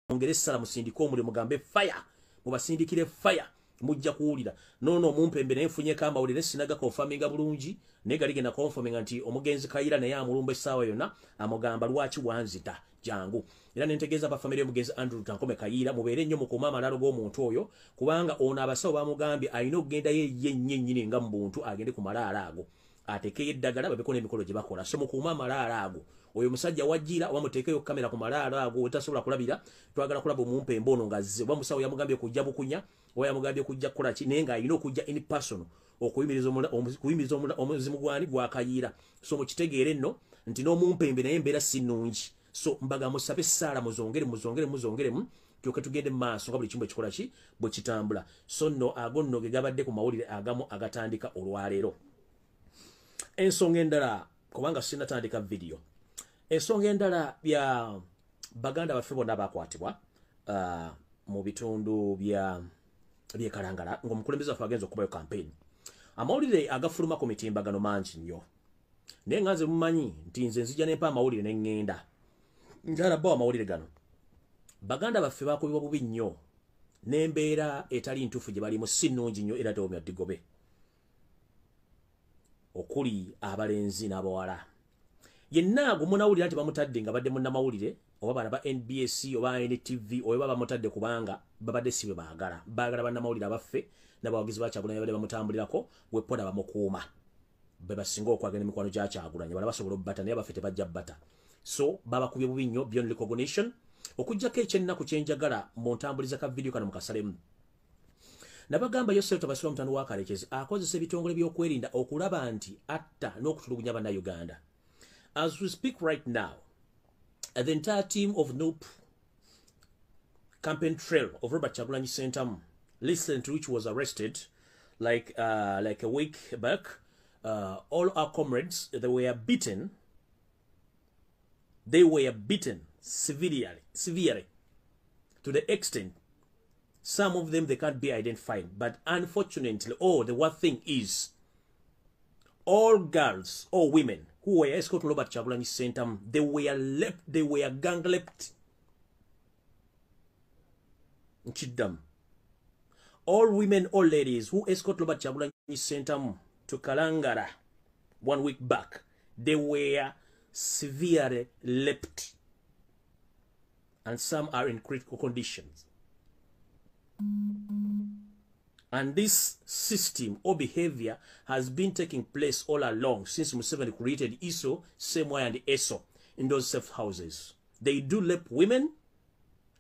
mwongere sala musindiko omuli mugambe fire mubasindikire fire mujja kuwulira nono mumpembe naye mfunye kamba uli nesinaga confirminga bulungi negalige na confirminga nti omugenzi Kayira naye amulumba essaawa yonna amugamba lwaki wanzita jangu era nentegeeza ba family y'omugenzi Andrew Tankome Kayira mubeere nnyo mukuma amalalo g'omuntu oyo kubanga ono abasawo bamugambye alina okugenda ye nnyini nga mu buntu agende ku malaala ago atekeyo eddagala babekona emikolo gye bakola so mukuma amalaala ago oyo musajja wajjira wamuteekeyo kamera ku malaala ago utasobola kulabira twagala kulaba omumpembe ono ngazze oba musawo yamugambye kujja bukunya oya mugambye kujja kukola ki naye ng'alina okujja in person okuyimiriza omuzimu gwani gwa Kayira so mukitegeere nno nti n'omumpembe naye embeera si nnungi so mbaga musabe Sara muzongeremu kyoke tugende maaso nga buli kimu ekikola ki bwe kitambula so nno ago nno ge gabadde ku mawulire agamu agatandika olwaleero ensonga endala kubanga sinatandika video ensonga endala bya baganda baffe bonna bakwatibwa mu bitundu bye Kalangala ng'omukulembeze waffe agenza okubayo campaign amawulire agafuluma ku mitimbagano mangi nnyo naye nga nze mumanyi nti nze nzija nempa amawulire ne ŋŋenda njalabbawo amawulire gano baganda baffe bakubibwa bubi nnyo n'embeera etali ntuufu gye balimu si nnungi nnyo era Totemya Digobe okuli abalenzi n'abawala yenna gumunawulira nti bamutadde nga badde munnamawulire oba bana ba NBS oba NTV oba bamutadde kubanga babadde si bwe baagala bannamawulire abaffe n'abawagizi ba Kyagulanyi badde bamutambulirako wepoda bamukuuma be basinga okwagala emikwano gya Kyagulanyi bala basobola obbata naye abaffe tebajja bbata so babakubye bubi nnyo beyond recognition okujjako ekyennaku kyenjagala mu ntambuliza ka video kano mukasalemu nabagamba Yosef Tabasira omutano wa Kalekezi akozesa ebitongole by'okwerinda okulaba nti atta n'okutulugunya bannayuganda. As we speak right now, the entire team of NUP campaign trail of Robert Kyagulanyi Ssentamu, listening to which was arrested like a week back, all our comrades, they were beaten severely to the extent some of them they can't be identified. But unfortunately, the worst thing is all girls, all women who were escorted to Robert Kyagulanyi Ssentamu, they were gang raped. All women, all ladies who escorted Robert Kyagulanyi Ssentamu to Kalangala 1 week back, they were severely raped. And some are in critical conditions. And this system or behavior has been taking place all along since Museveni created ISO, Semwai and ESO in those safe houses. They do rape women,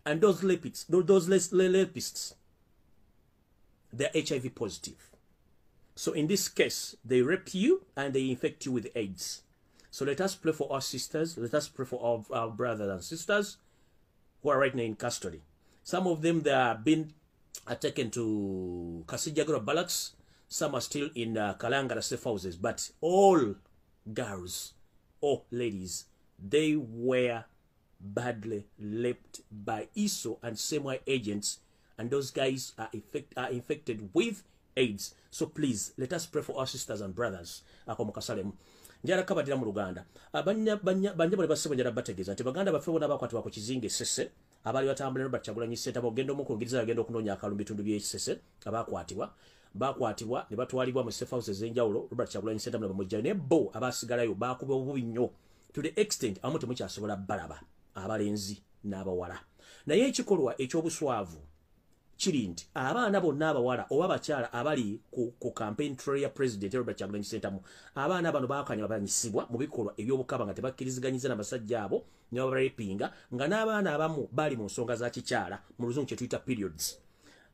and those rapists, they're HIV positive. So in this case, they rape you and they infect you with AIDS. So let us pray for our sisters. Let us pray for our brothers and sisters who are right now in custody. Some of them, they are being taken to Kasijagora barracks. Some are still in Kalangala safe houses. But all girls, all ladies, they were badly raped by ISO and Semwai agents. And those guys are infected with AIDS. So please, let us pray for our sisters and brothers. Njala kabadira mu Luganda. Banja bali basebo njala bategeeza nti baganda baffe bona bakwatibwa ku kizinga Essese abali batambula Robert Kyagulanyi Ssentamu ogenda omukungiriza agenda okunoonya akalumbi bitundu by'Essese bakwatibwa ne batwalibwa mu safe houses ez'enjawulo Robert Kyagulanyi Ssentamu ne bamujjayo ne bo abaasigalayo baakubwa obubi nnyo to the extent abamu temukyasobola balaba abalenzi n'abawala. Naye ekikolwa eky'obuswavu kiri nti abaana bonna abawala oba abakyala abali ku campaign trail ya president Robert Kyagulanyi Ssentamu, abaana bano baakanya banyisibwa mu bikolwa eby'obukaba nga tebakkiriziganyiza n'abasajja abo ne babarepinga, nga n'abaana abamu bali mu nsonga za kikyala mu luzungu kye tuyita periods.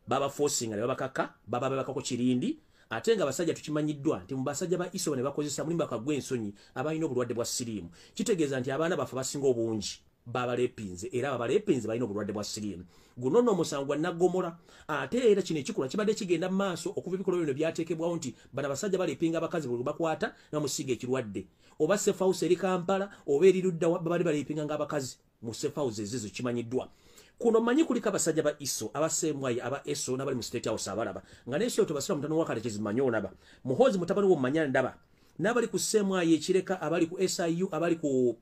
Baba forcinga ne babakaka bababakako kirindi, ate nga abasajja tukimanyiddwa nti mu basajja ba ISO ne bakozesa mulimu bakagwa ensonyi abalina obulwadde bwa siriimu. Kitegeeza nti abaana baffe basinga obungi babalepinze era abalepinze balina obulwadde bwa siriimu. Guno nno musango gwa Nnaggomora. Ate era kino ekikola kibadde kigenda mu maaso okuva ebikolwa bino byateekebwawo nti bano abasajja balepinga abakazi bwe bakwata ne bamusiga ekirwadde. Oba safe house eri Kampala oba eri Ludda babadde balepinga ng'abakazi mu safe houses ezo kimanyiddwa. Kuno manyi kuliko abasajja ba ISO, aba Semwai, aba ESO n'abali mu State House abalaba. Nga n'ekyo Tabasira omutano wa Kalekezi manyi onaba. Muhoozi mutabani wo manya ndaba. N'abali ku Semwai ekireka, abali ku SIU, abali ku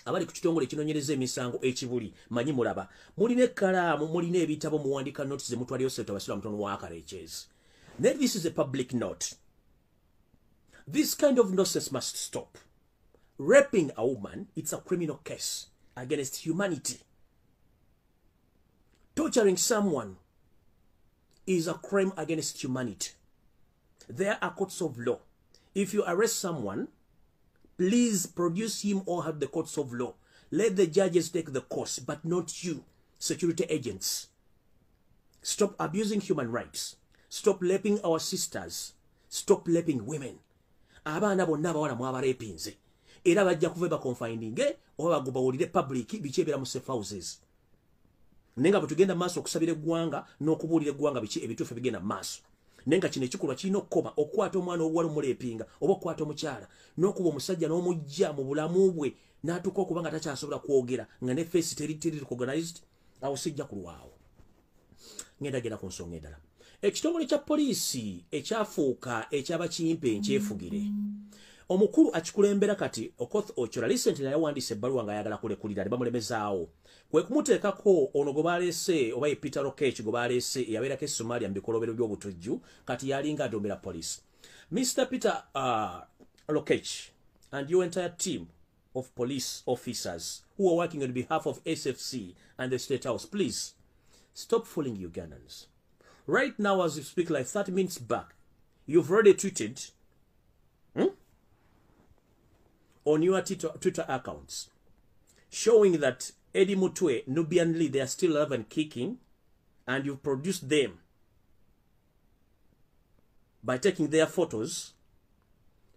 abali ku kitongole kinonyereza emisango ekibuli manyi mulaba muline kalaamu muline ebitabo muwandika notes ze mutwali yose tabasira mutono wa akareches. This is a public note. This kind of nonsense must stop. Raping a woman, it's a criminal case against humanity. Torturing someone is a crime against humanity. There are courts of law. If you arrest someone, please produce him or have the courts of law. Let the judges take the course, but not you, security agents. Stop abusing human rights. Stop raping our sisters. Stop raping women. Abaana bonna abawala mwabarepinze. Era bajja kuva confining oba bagubawulire public bikyebera mu safe houses. Nenga butugenda maaso okusabira eggwanga n'okubuulira eggwanga biki ebituufu bigenda maaso. Nenga kino ekikolwa kirina okukoba okwata omwana obuwala omulepinga oba okwata omukyala n'okuba omusajja n'omujja mu bulamu bwe n'atuuka okuba nga takyasobola kwogera nga ne face teri recognized awo sijja kulwawo. Ngenda ku nsonga endala. Ekitongole kya poliisi ekyafuuka eky'abakimpe nkyefugire. Omukulu akikulembera kati Okoth Ochola recently yawandiise ebbaluwa nga ayagala kulekulira ne bamulemezaawo. Kwe kumuteekako ono gwe baleese oba ye Peter Okech gwe baleese eyabeerako e Somalia mu bikolobero by'obutujju kati yalinga adombera police. Mr. Peter Okech and your entire team of police officers who are working on behalf of SFC and the State House, please stop fooling Ugandans. Right now as you speak, like 30 minutes back, you've already tweeted on your Twitter accounts showing that Eddie Mutwe, Nubian Lee, they are still alive and kicking, and you've produced them by taking their photos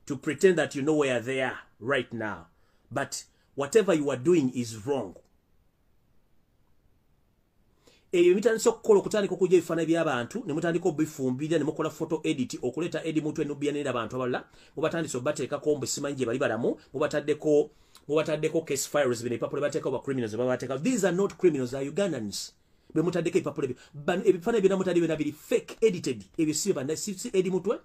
to pretend that you know where they are right now. But whatever you are doing is wrong. Eyo mitandika okukola okutandika okujja ebifaananyi by'abantu ne mutandika obifumbirira ne mukola photo edit okuleeta Eddie Mutwe Nubian Lee abantu abalala mubatandise obateekako mbu simanyi gye bali balamu mubataddeko case files bino ebipapula bateeka oba criminals babateeka. These are not criminals, are Ugandans. Be mutaddeko ebipapula ebifaananyi byonna mutadde byonna biri fake edited. Ebyo si bana si Eddie Mutwe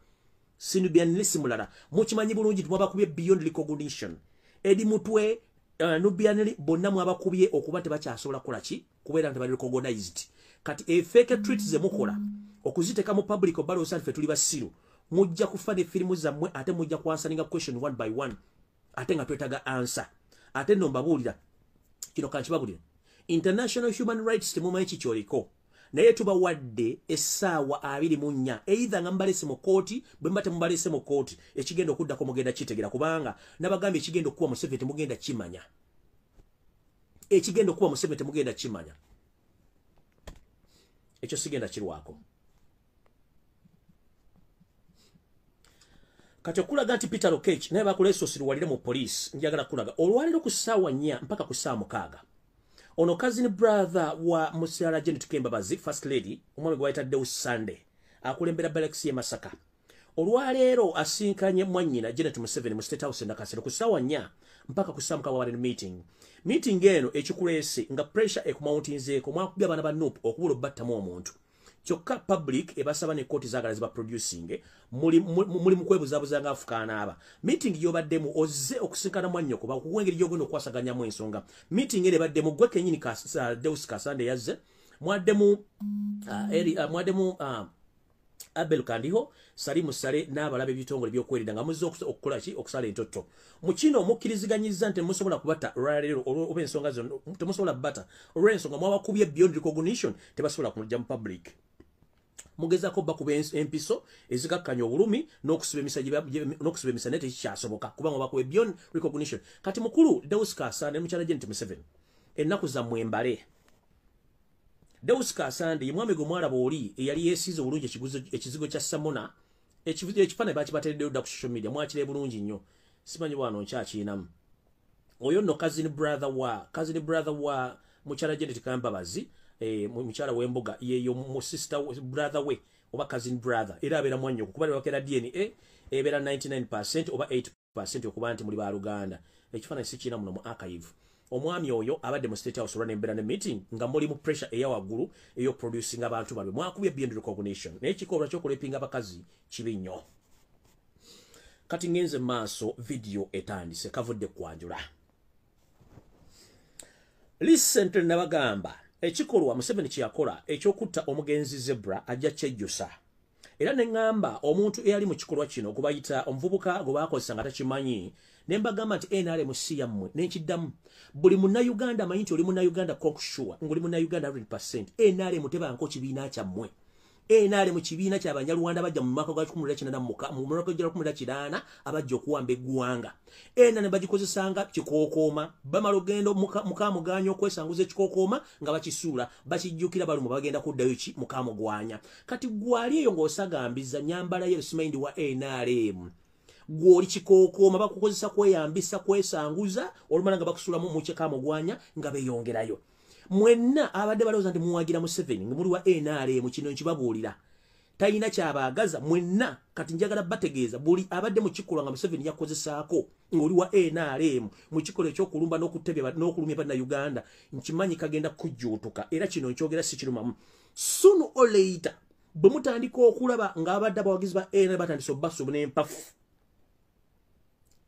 si Nubian Lee si mulala. Mukimanyi bulungi mwabakubye beyond recognition. Eddie Mutwe Nubian Lee bonna mwabakubye okuba tebakyasobola kukola ki kubeera nti bali recognized. Kati fake tweets ze mukola okuziteeka mu public obalo osanfe tuli basiru mujja kufa ne firimu zammwe ate mujja kuansaninga question one by one ate nga twetaga answer. Ate nno mbabuulira kino kankibabulira international human rights temumanyi kikyoliko naye tubawadde essaawa 24 either nga mbalese mu kooti bwe mba temubalese mu kooti ekigenda okuddako mugenda kitegera kubanga nabagambye ekigenda okuba mu 7 temugenda kimanya. Ekigenda okuba mu 7 temugenda kimanya. Ekyo sigenda kirwako. Kati okulaga nti Peter Okech naye bakuleese osirwalire mu police njagala kulaga olwaliro ku ssaawa 4 mpaka ku ssaawa 6 ono cousin brother wa Musiala Janet Kembabazi first lady omwami gwe bayitaddewo Sunday akulembera Balex ye Masaka olwaleero asinkanye mwannyina Janet Museveni mu State House Nakasero ku ssaawa 4 mpaka ku ssaawa 6 meeting eno ekikuleese nga pressure ekumountinzeeko mwakubya abaana ba NUP okubula obbattamu omuntu kyokka public ebasaba ne kooti zaagala ziba producing muli mu kwebuzabuza nga afukaana aba meeting yobaddemu ozze okusinkana mwannyo kuba kuwengeri gyogenda okwasaganyamu ensonga meeting ere baddemu gwe kenyini Deus Kasande yazze mwaddemu Abel Kandiho Salimu Sale n'abalabe bitongole by'okwerinda nga muzze okukola ki okusala entotto mu kino mukkiriziganyizza nti musobola kubatta olwaleero oba ensonga zonna temusobola bata olw'ensonga mwabakubye beyond recognition tebasobola kujja mu public mugezako bakuba empiso ezikakkanya obulumi n'okusiba emisa naye tekikyasoboka kubanga bakuba beyond recognition. Kati mukulu Deus Kasande mukyala Janet Museveni ennaku zammwe mbale. Deus Kasande ye mwami gwe mwalaba oli eyali yeesize obulungi ekizigo kya Samona ekifaananyi bakibatereddeyo dda ku social media mwakire bulungi nnyo simanyi bwano nkyakiyinamu oyo nno cousin brother wa mukyala Janet Kambabazi mukyala w'embuga yeyo mu sister brother we oba cousin brother era abeera mwannyo kuba bakera DNA ebeera 99% oba 8% okuba nti muli ba Luganda ekifaananyi sikiyina muno mu archive. Omwami oyo abadde mu State House olwa nembeera ne meeting nga muli mu pressure eya waggulu eyo producing abantu balwe mwakubye beyond recognition naye kikolwa ky'okulepinga abakazi kibi nnyo. Kati ngenze maaso video etandise kavudde kwanjula Recently nabagamba ekikolwa Museveni kyakola ekyokutta omugenzi Zebra ajja kyejjusa. Era nengamba omuntu eyali mu kikolwa kino kubayita omuvubuka gwe baakozesa nga takimanyi ne mbagamba nti NRM yammwe n'ekiddamu buli munnayuganda amanyi nti oli munnayuganda kokusure ng'oli munnayuganda 100%. NRM tebanko kibiina kyammwe. NRM kibiina ky'Abanyarwanda bajja mu mwaka gwa 1994 mu mwaka gwa 1998 abajja okuwamba eggwanga. NRM bagikozesanga kikookooma bamala ogendo mukaamuganya okwesanguza ekikookooma nga bakisuula bakijjukira balumu bagenda kuddayo ki mukaamugwanya. Kati gwali eyo ng'osagambiza nyambala yerusimayindi wa NRM gwoli kikookooma bakukozesa kweyambisa kwesanguza olumala nga bakusuulamu mu kikaamugwanya nga beeyongerayo. Mwenna abadde balowooza nti muwagira Museveni nga muli wa NRM kino nkibabuulira talina kyabaagaza mwenna kati njagala bategeeza buli abadde mu kikolwa nga Museveni yakozesaako ng'oli wa NRM mu kikolwa ekyokulumba n'okulumya bannayuganda nkimanyi kagenda kujjuutuka era kino nkyogera si kirumamu. Sooner or later bwe mutandika okulaba ng'abadde abawagizi ba NRM batandise obbasubu n'empafu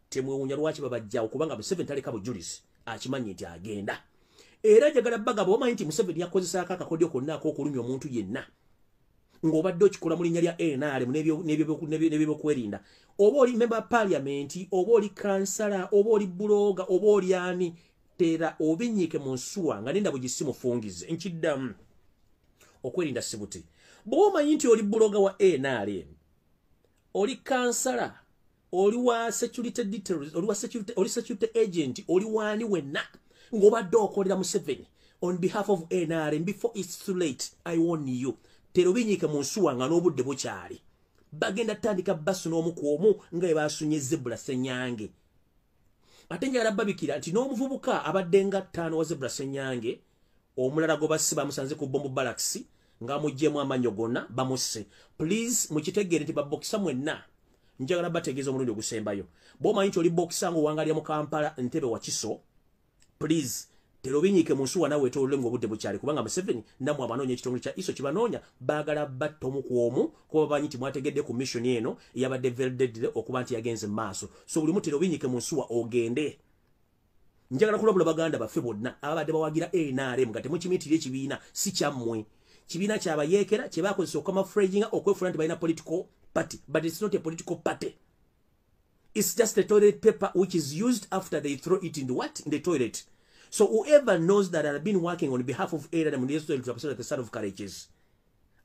temwewuunya lwaki babajjawo kubanga Museveni taleka bujulizi akimanyi nti agenda. Era jagala bagaba omanyi nti Museveni yakozesaako akakodyo konna ak'okulumya omuntu yenna ng'obadde okikola mu linnya lya NRM n'ebyokwerinda. Oba oli member parliament, oba oli kansala, oba oli buloga, oba oli ani, tera obinnyike mu nsuwa nga nenda bugisi mufungize. Nkiddamu okwerinda sibuti. Bw'oba omanyi nti oli buloga wa NRM, oli kansala, oli wa security details, oli security agent, oli wani wenna ng'obadde okolera Museveni on behalf of NRM before it's too late, I warn you. Tero binyike mu nsuwa nga n'obudde bukyali. Bagenda tandika basu n'omu ku omu nga bwe baasunye Zebra Ssenyange. Ate njagala babikira nti n'omuvubuka abadde nga 5 wa Zebra Ssenyange omulala gwe basiba bamusanze ku bombo barracks nga muggyemu amannyo gonna bamusse. Please mukitegeere nti babokisa mwenna njagala bategeeza omulundi ogusembayo. Bw'omanyi nti oli bokisa ng'owangalira mu Kampala Ntebe wa Kiso, please terobinyike mu nsuwa nawe etolole ng'obudde bukyali kubanga Museveni namwe abanoonya ekitongole kya iso kibanoonya baagala batta omu ku omu kuba bamanyi nti mwategedde ku mission eno eyabadde verededde okuba nti yagenze mu maaso. So buli muti terobinyike mu nsuwa ogende. Njagala kulabula baganda baffe bonna abadde bawagira NRM nga temukimitira ekibiina si kyammwe. Kibiina kyabayeekera kye baakozesa okamafraginga okwefuula nti balina political party, but it's not a political party. It's just a toilet paper which is used after they throw it in the what? In the toilet. So whoever knows that I've been working on behalf of Ada and the son of courageous,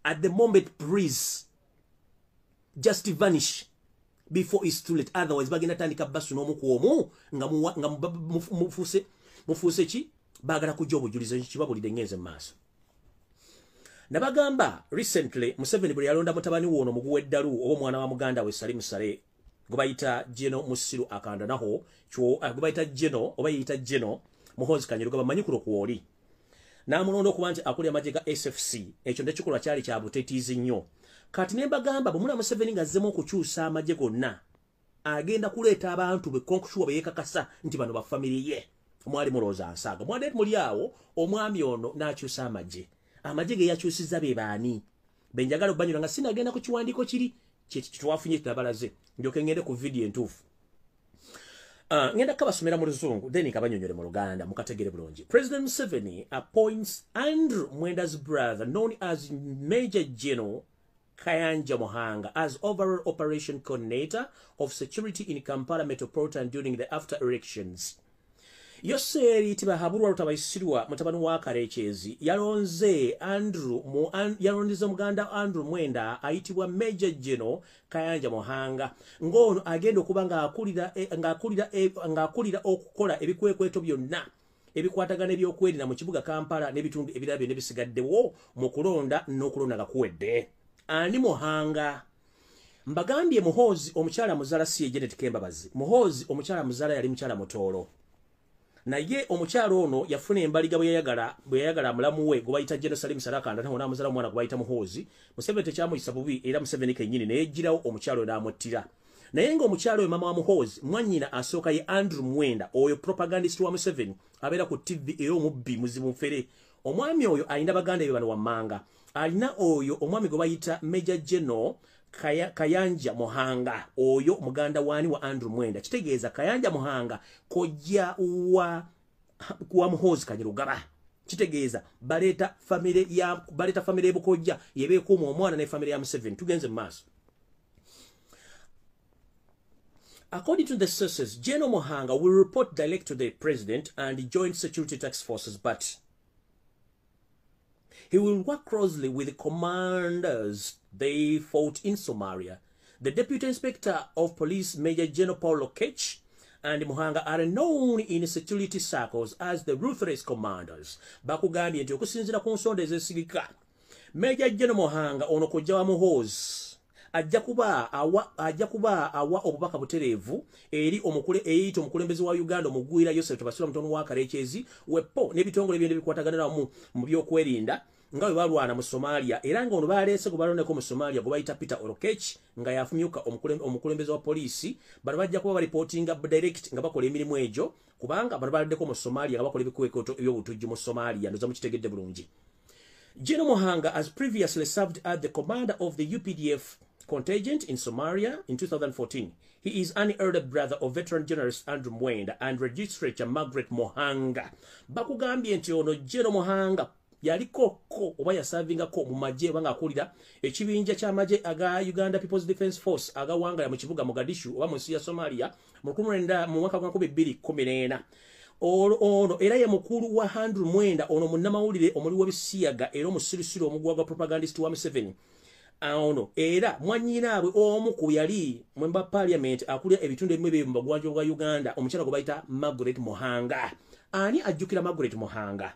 at the moment, please just vanish before it's too late. Otherwise, bagenda tandika basu no mukuomu nga mufuse chi bagala kujobo julizo chibabulide ngenze maso. Nabagamba recently Museveni buli yalonda mutabani wono muguweddalu obo mwana wa muganda we Salim Sale gubayita Jeno Musiru akanda naho chwo gubayita Jeno oba yita Jeno Muhozi Kanyiruga bamanyi kulokuoli. Namulondo kuba nti akulya amagye SFC ekyo ndekikola kyali kya butetiizi nnyo. Kati ne bagamba bamuna Museveni ngazzemu okukyusa amagye gonna agenda kuleeta abantu be konkushuwa beyekakasa nti bano ba family ye. Mwali mulooza nsaaga mwade muli awo omwami ono n'akyusa amagye. Amagye ge yakyusizza be baani. Benjagala obanyula nga sinagenda ku kiwandiiko kiri kitwafunye tabalaze ndyoke ngende ku video entuufu. Ngenda kabasomera mu Luzungu then kabanyonyole mu Luganda mukategere bulungi. President Museveni appoints Andrew Mwenda's brother known as Major General Kayanja Mohanga as overall operation coordinator of security in Kampala Metropolitan during the after elections. Yoseri tibahabulwa lutabayisirwa mutabani wa Karekezi yalonze yalondiza muganda Andrew Mwenda ayitibwa Major General Kayanja Mohanga ngono agenda okuba ng'akulira okukola ebikwekweto byonna ebikwatagana ebyokwerinda mu kibuga Kampala n'ebitundu ebirala byonna ebisigaddewo mu kulonda n'okulonda gakuwedde. Ani Mohanga mbagambye Muhozi omukyala muzala si Janet Kembabazi. Muhozi omukyala muzala yali mukyala Mutoro. Naye omukyalo ono yafuna embaliga bwe yayagala mulamu we gubayita Jerusalem Sarakanda naho namuzala mwana gubayita Muhozi. Museveni tekyamuyisa bubi era Museveni kennyini naye ejjirawo omukyalo n'amuttira. Naye ng'omukyalo we mama wa Muhozi mwannyina asooka ye Andrew Mwenda oyo propagandist wa Museveni abeera ku TV era omubbi muzibu mfere. Omwami oyo alina baganda be bano wammanga. Alina oyo omwami gwe bayita Major General Kayanja Mohanga oyo muganda wani wa Andrew Mwenda. Kitegeeza Kayanja Mohanga kojja wa kuwa muhozi Kanyirugaba kitegeeza baleta family ebukojja yebeekuuma omwana ne family ya Museveni tugenze maaso. According to the sources, General Muhanga will report direct to the president and the joint security task forces, but he will work closely with the commanders they fought in Somalia. The Deputy Inspector of Police, Major General Paul Lokech, and Muhanga are known in security circles as the ruthless commanders. Bakugambye nti okusinzira ku nsonda ez'esirika, Major General Muhanga ono kojja wa muhoozi ajja kuba awa obubaka butereevu eri eyita omukulembeze wa Uganda omugwira Yosef Tebasula mutono wa Karekyezi wepo n'ebitongole byende bikwatagana mu byokwerinda nga bwe balwana mu Somalia era nga ono baleese ku baloneko mu Somalia gwe bayita Peter Olokech nga yafumyuka omukulembeze wa poliisi bano bajja kuba baripotinga direct nga bakola emirimu egyo kubanga bano baladdeko mu Somalia nga bakola ebikwekoto eby'obutujju mu Somalia ndoza mukitegedde bulungi. General Muhanga has previously served as the commander of the UPDF contingent in Somalia in 2014. He is an elder brother of veteran journalist Andrew Mwenda and registrator Margaret Muhanga. Bakugambye nti ono General Muhanga yaliko oba yasavingako mu magye banga akulira ekibinja ky'amagye aga Uganda People's Defence Force agawanga mu kibuga Mogadishu oba mu nsi ya Somalia mu mwaka gwa 2014. Ono era ye mukulu wa Andrew Mwenda ono munnamawulire omuli w'ebisiyaga era omusirusiru omugwaga propagandist wa Museveni. Ono era mwanyinaabwe omu ku yali mwemba parliament akulira ebitundu ebimwe mu bagwanjo bwa Uganda omukyala gwe bayita Margaret Muhanga. Ani ajjukira Margaret Muhanga?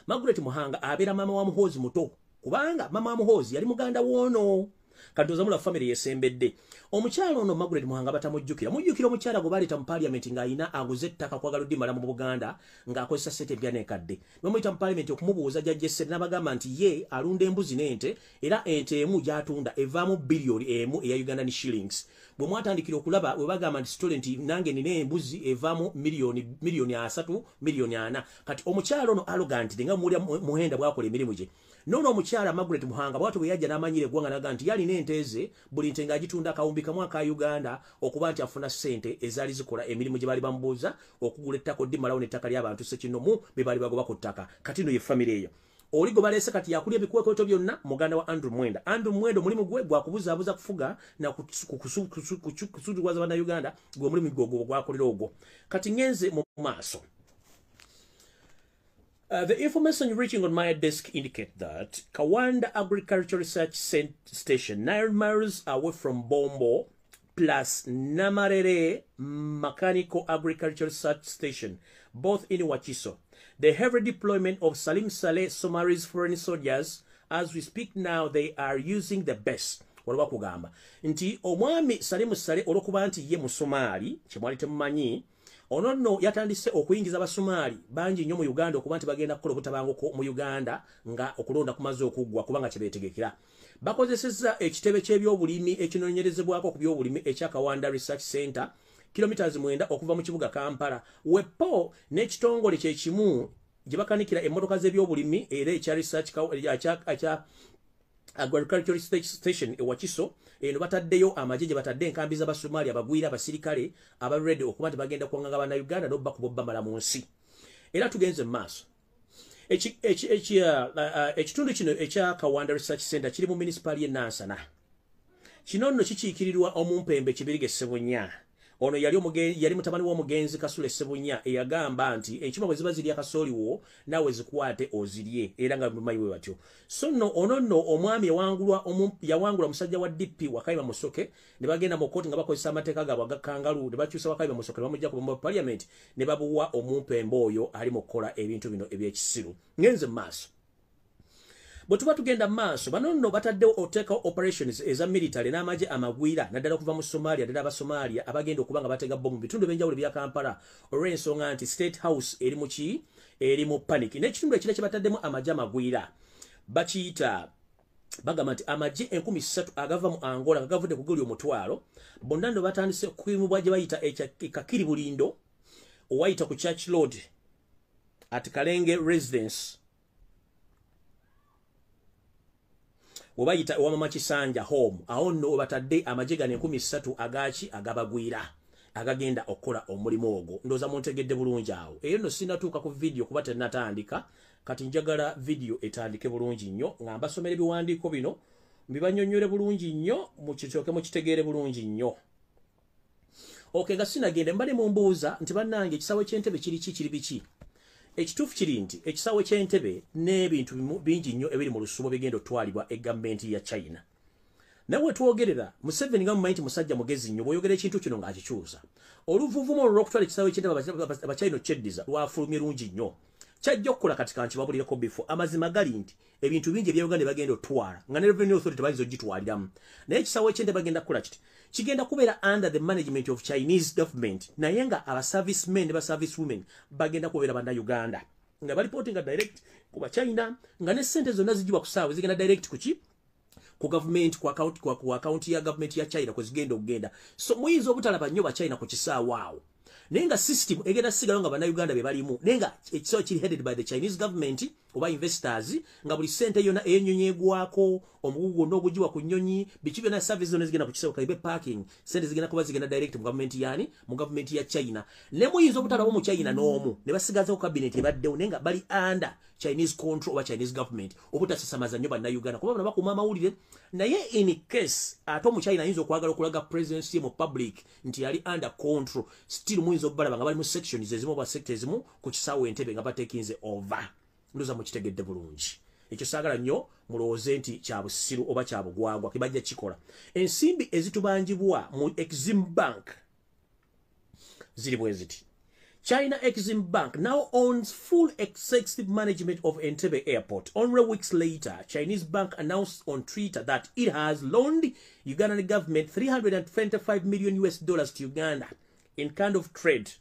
Margaret Muhanga abeera mama wa muhoozi muto kubanga mama wa muhoozi yali muganda woono kadoza mula family yesembedde. Omukyala ono Margaret Muhanga batamujjukira omukyala gwe baleeta mu parliament ng'ayina aguze ettaka kwagala oddimala mu Buganda ng'akozesa ssente empya n'enkadde. Bamuyita mu parliament okumubuuza jjajjesse n'abagamba nti ye alunda embuzi n'ente era ente emu gy'atunda evaamu biliyoni emu eya Ugandan shillings. Bwe mwatandikira okulaba we bagamba nti story nti nange nina embuzi evaamu miliyoni 3 miliyoni 4. Kati omukyala ono arrogant nga mulya muhenda bwakola emirimu gye. Nono omukyala Margaret Muhanga bwatu bwe yajja n'amanyire eggwanga n'agamba nti yalina ente ze buli nte ng'agitunda akawumbi kamu aka Uganda okuba nti afuna ssente ezaali zikola emirimu gye baali bamubuuza okugula ettaka oddimalawo n'ettaka ly'abantu Ssekinomu be baali bagoba ku ttaka. Kati no ye famire eyo. Oligo baleese kati yakulya ebikwekoto byonna muganda wa Andrew Mwenda. Andrew Mwenda omulimu gwe gwakubuzaabuza kufuga na kusuutuwaza bannayuganda gwe omulimu gwe gwakolera ogwo. Kati ngenze mu maaso. The information reaching on my desk indicate that Kawanda Agriculture Research Station, 9 miles away from Bombo, plus Namarere Mechanical Agriculture Research Station, both in Wachiso. The heavy deployment of Salim Saleh Somali's foreign soldiers, as we speak now, they are using the best. Waliwo kugamba nti omwami Salim Saleh olwokuba nti ye Musomali kyemwali temumanyi ono nno yatandise okuyingiza abasomali bangi nnyo mu Uganda okuba nti bagenda kukola obutabanguko mu Uganda nga okulonda kumaze okuggwa kubanga kyebeetegekera. Bakozesezza ekitebe ky'ebyobulimi ekinoonyerezebwako ku byobulimi ekya Kawanda Research Center kilometers 9 okuva mu kibuga Kampala. Wepo n'ekitongole kye kimu gye bakanikira emmotoka z'ebyobulimi era ekya research ekya Agricultural Station e Wachiso eno bataddeyo amagye batadde enkambi z'Abasomali abagwira abasirikale abalredde okuba nti bagenda kuwanganga Abannayuganda n'obba kubobba mala mu nsi. Era tugenze mu maaso. Ekitundu kino ekya Kawanda Research Center kiri mu municipal y'e Nansana. Kino nno kikiikirirwa omumpembe Kibirige Ssebunya. Ono yali mutabani w'omugenzi Kasule Ssebunya eyagamba nti enkima bwe ziba zirya kasooliwo naawe zikwate ozirye era nga mumanyi bwe batyo. So nno ono nno omwami yawangula musajja wa DP Wakayima Musoke ne bagenda mu kkooti nga bakozesa amateeka gaabwe agakangalu ne bakyusa Wakayima Musoke ne bamujja ku parliament ne babuwa omumpembe oyo ali mu kukola ebintu bino ebyekisiru. Ngenze mu maaso. Bwe tuba tugenda maaso bano nno bataddewo oteka operations eza military n'amagye amagwira naddala okuva mu Somalia ddala Abasomalia abagenda okuba nga batega bombu bitundu ebyenjawulo bya Kampala olw'ensonga nti State House eri mu panic. N'ekitundu ekira kye bataddemu amagye amagwira bakiyita bagamba nti amagye 3,000 agava mu Angola gavudde ku guli omutwalo bonna nno batandise kwimubwa gye bayita Kakiri Bulindo owayita ku Church Road at Kalenge Residence obayita Wamama Kisanja home aho nno batadde amagye gano 3,000 agabagwira agagenda okola omulimu ogwo ndoza muntegedde bulungi awo eyo no sinatuuka ku video kuba tenatandika kati njagala video etandike bulungi nnyo nga mbasomera ebiwandiiko bino mbibanyonyole bulungi nnyo mukitooke mukitegeere bulungi nnyo. Okay, nga sinagende mbali mumbuuza nti bannange ekisawe ky'entebe kiri biki. Ekituufu kiri nti ekisawe ky'entebe n'ebintu bingi nnyo ebiri mu lusuubo bigenda otwalibwa egavumenti ya China. Nawe twogerera Museveni nga mumanyi nti musajja mugezi nnyo bw'oyogera ekintu kino ng'akikyusa. Oluvuvumo olw'okutwala ekisawe ky'entebe abachina kyeddiza lwafulumye lungi nnyo. Kyajja okukola kati kankibabulireko bifo amazima gali nti ebintu bingi eby'Uganda bagenda otwala nga ne Revenue Authority bayinza ogitwaliramu. Naye ekisawe ky'entebe bagenda kukola kiti kigenda kubeera under the management of Chinese government naye nga aba servicemen ne ba service women bagenda kubeera bannayuganda nga balipotinga direct ku Bachina nga ne ssente zonna zijibwa ku saawe zigenda direct kuki ku government ku account ya government ya China kwe zigenda okugenda. So muyinza obutalaba nnyo Bachina ku kisaawe awo. Nenga system egenda sigalo nga bannayuganda be balimu nenga ekisawe kiri headed by the Chinese government oba investors nga buli sente yona enyonyegwako omugugu n'ogujiwa ku nnyonyi biki byonna service zone zigenda ku kisawe kalibe parking sente zigenda kuba zigenda direct mu government yani mu government ya China ne muyinza obutalaba mu China n'omu ne basigaza ku cabinet ebaddewo nenga bali under Chinese control oba Chinese government obutasasamaza nnyo bannayuganda kuba bano bakuma amawulire naye in case ate mu China yinza okwagala okulaga presidency mu public nti yali under control still muyinza okubalaba nga bali mu sections ezimu oba sectors ezimu ku kisaawe entebe nga batekinze over. Ndoza mukitegedde bulungi ekyo saagala nnyo mulowooze nti kya busiru oba kya bugwagwa kibajja kikola. Ensimbi ezitubanjibwa mu Exim Bank ziri bwe ziti. China Exim Bank now owns full executive management of Entebbe Airport. Only weeks later, Chinese bank announced on Twitter that it has loaned Ugandan government $325 million to Uganda in kind of trade.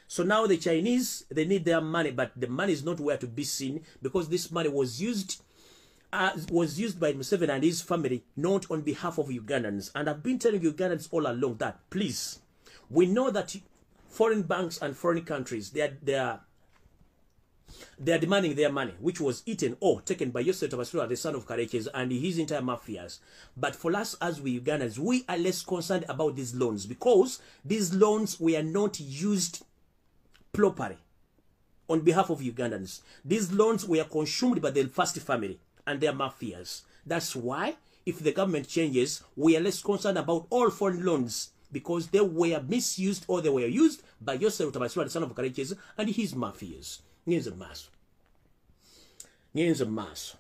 So now the Chinese, they need their money, but the money is not where to be seen because this money was used by Museveni and his family, not on behalf of Ugandans. And I've been telling Ugandans all along that, please, we know that foreign banks and foreign countries, they are demanding their money, which was eaten or taken by Yosef Tabasura, the son of Karekes, and his entire mafias. But for us as we Ugandans, we are less concerned about these loans because these loans were not used properly on behalf of Ugandans. These loans were consumed by the first family and their mafias. That's why, if the government changes, we are less concerned about all foreign loans because they were misused or they were used by Yosef Tabasura, the son of Karekes, and his mafias. Nyenze maso.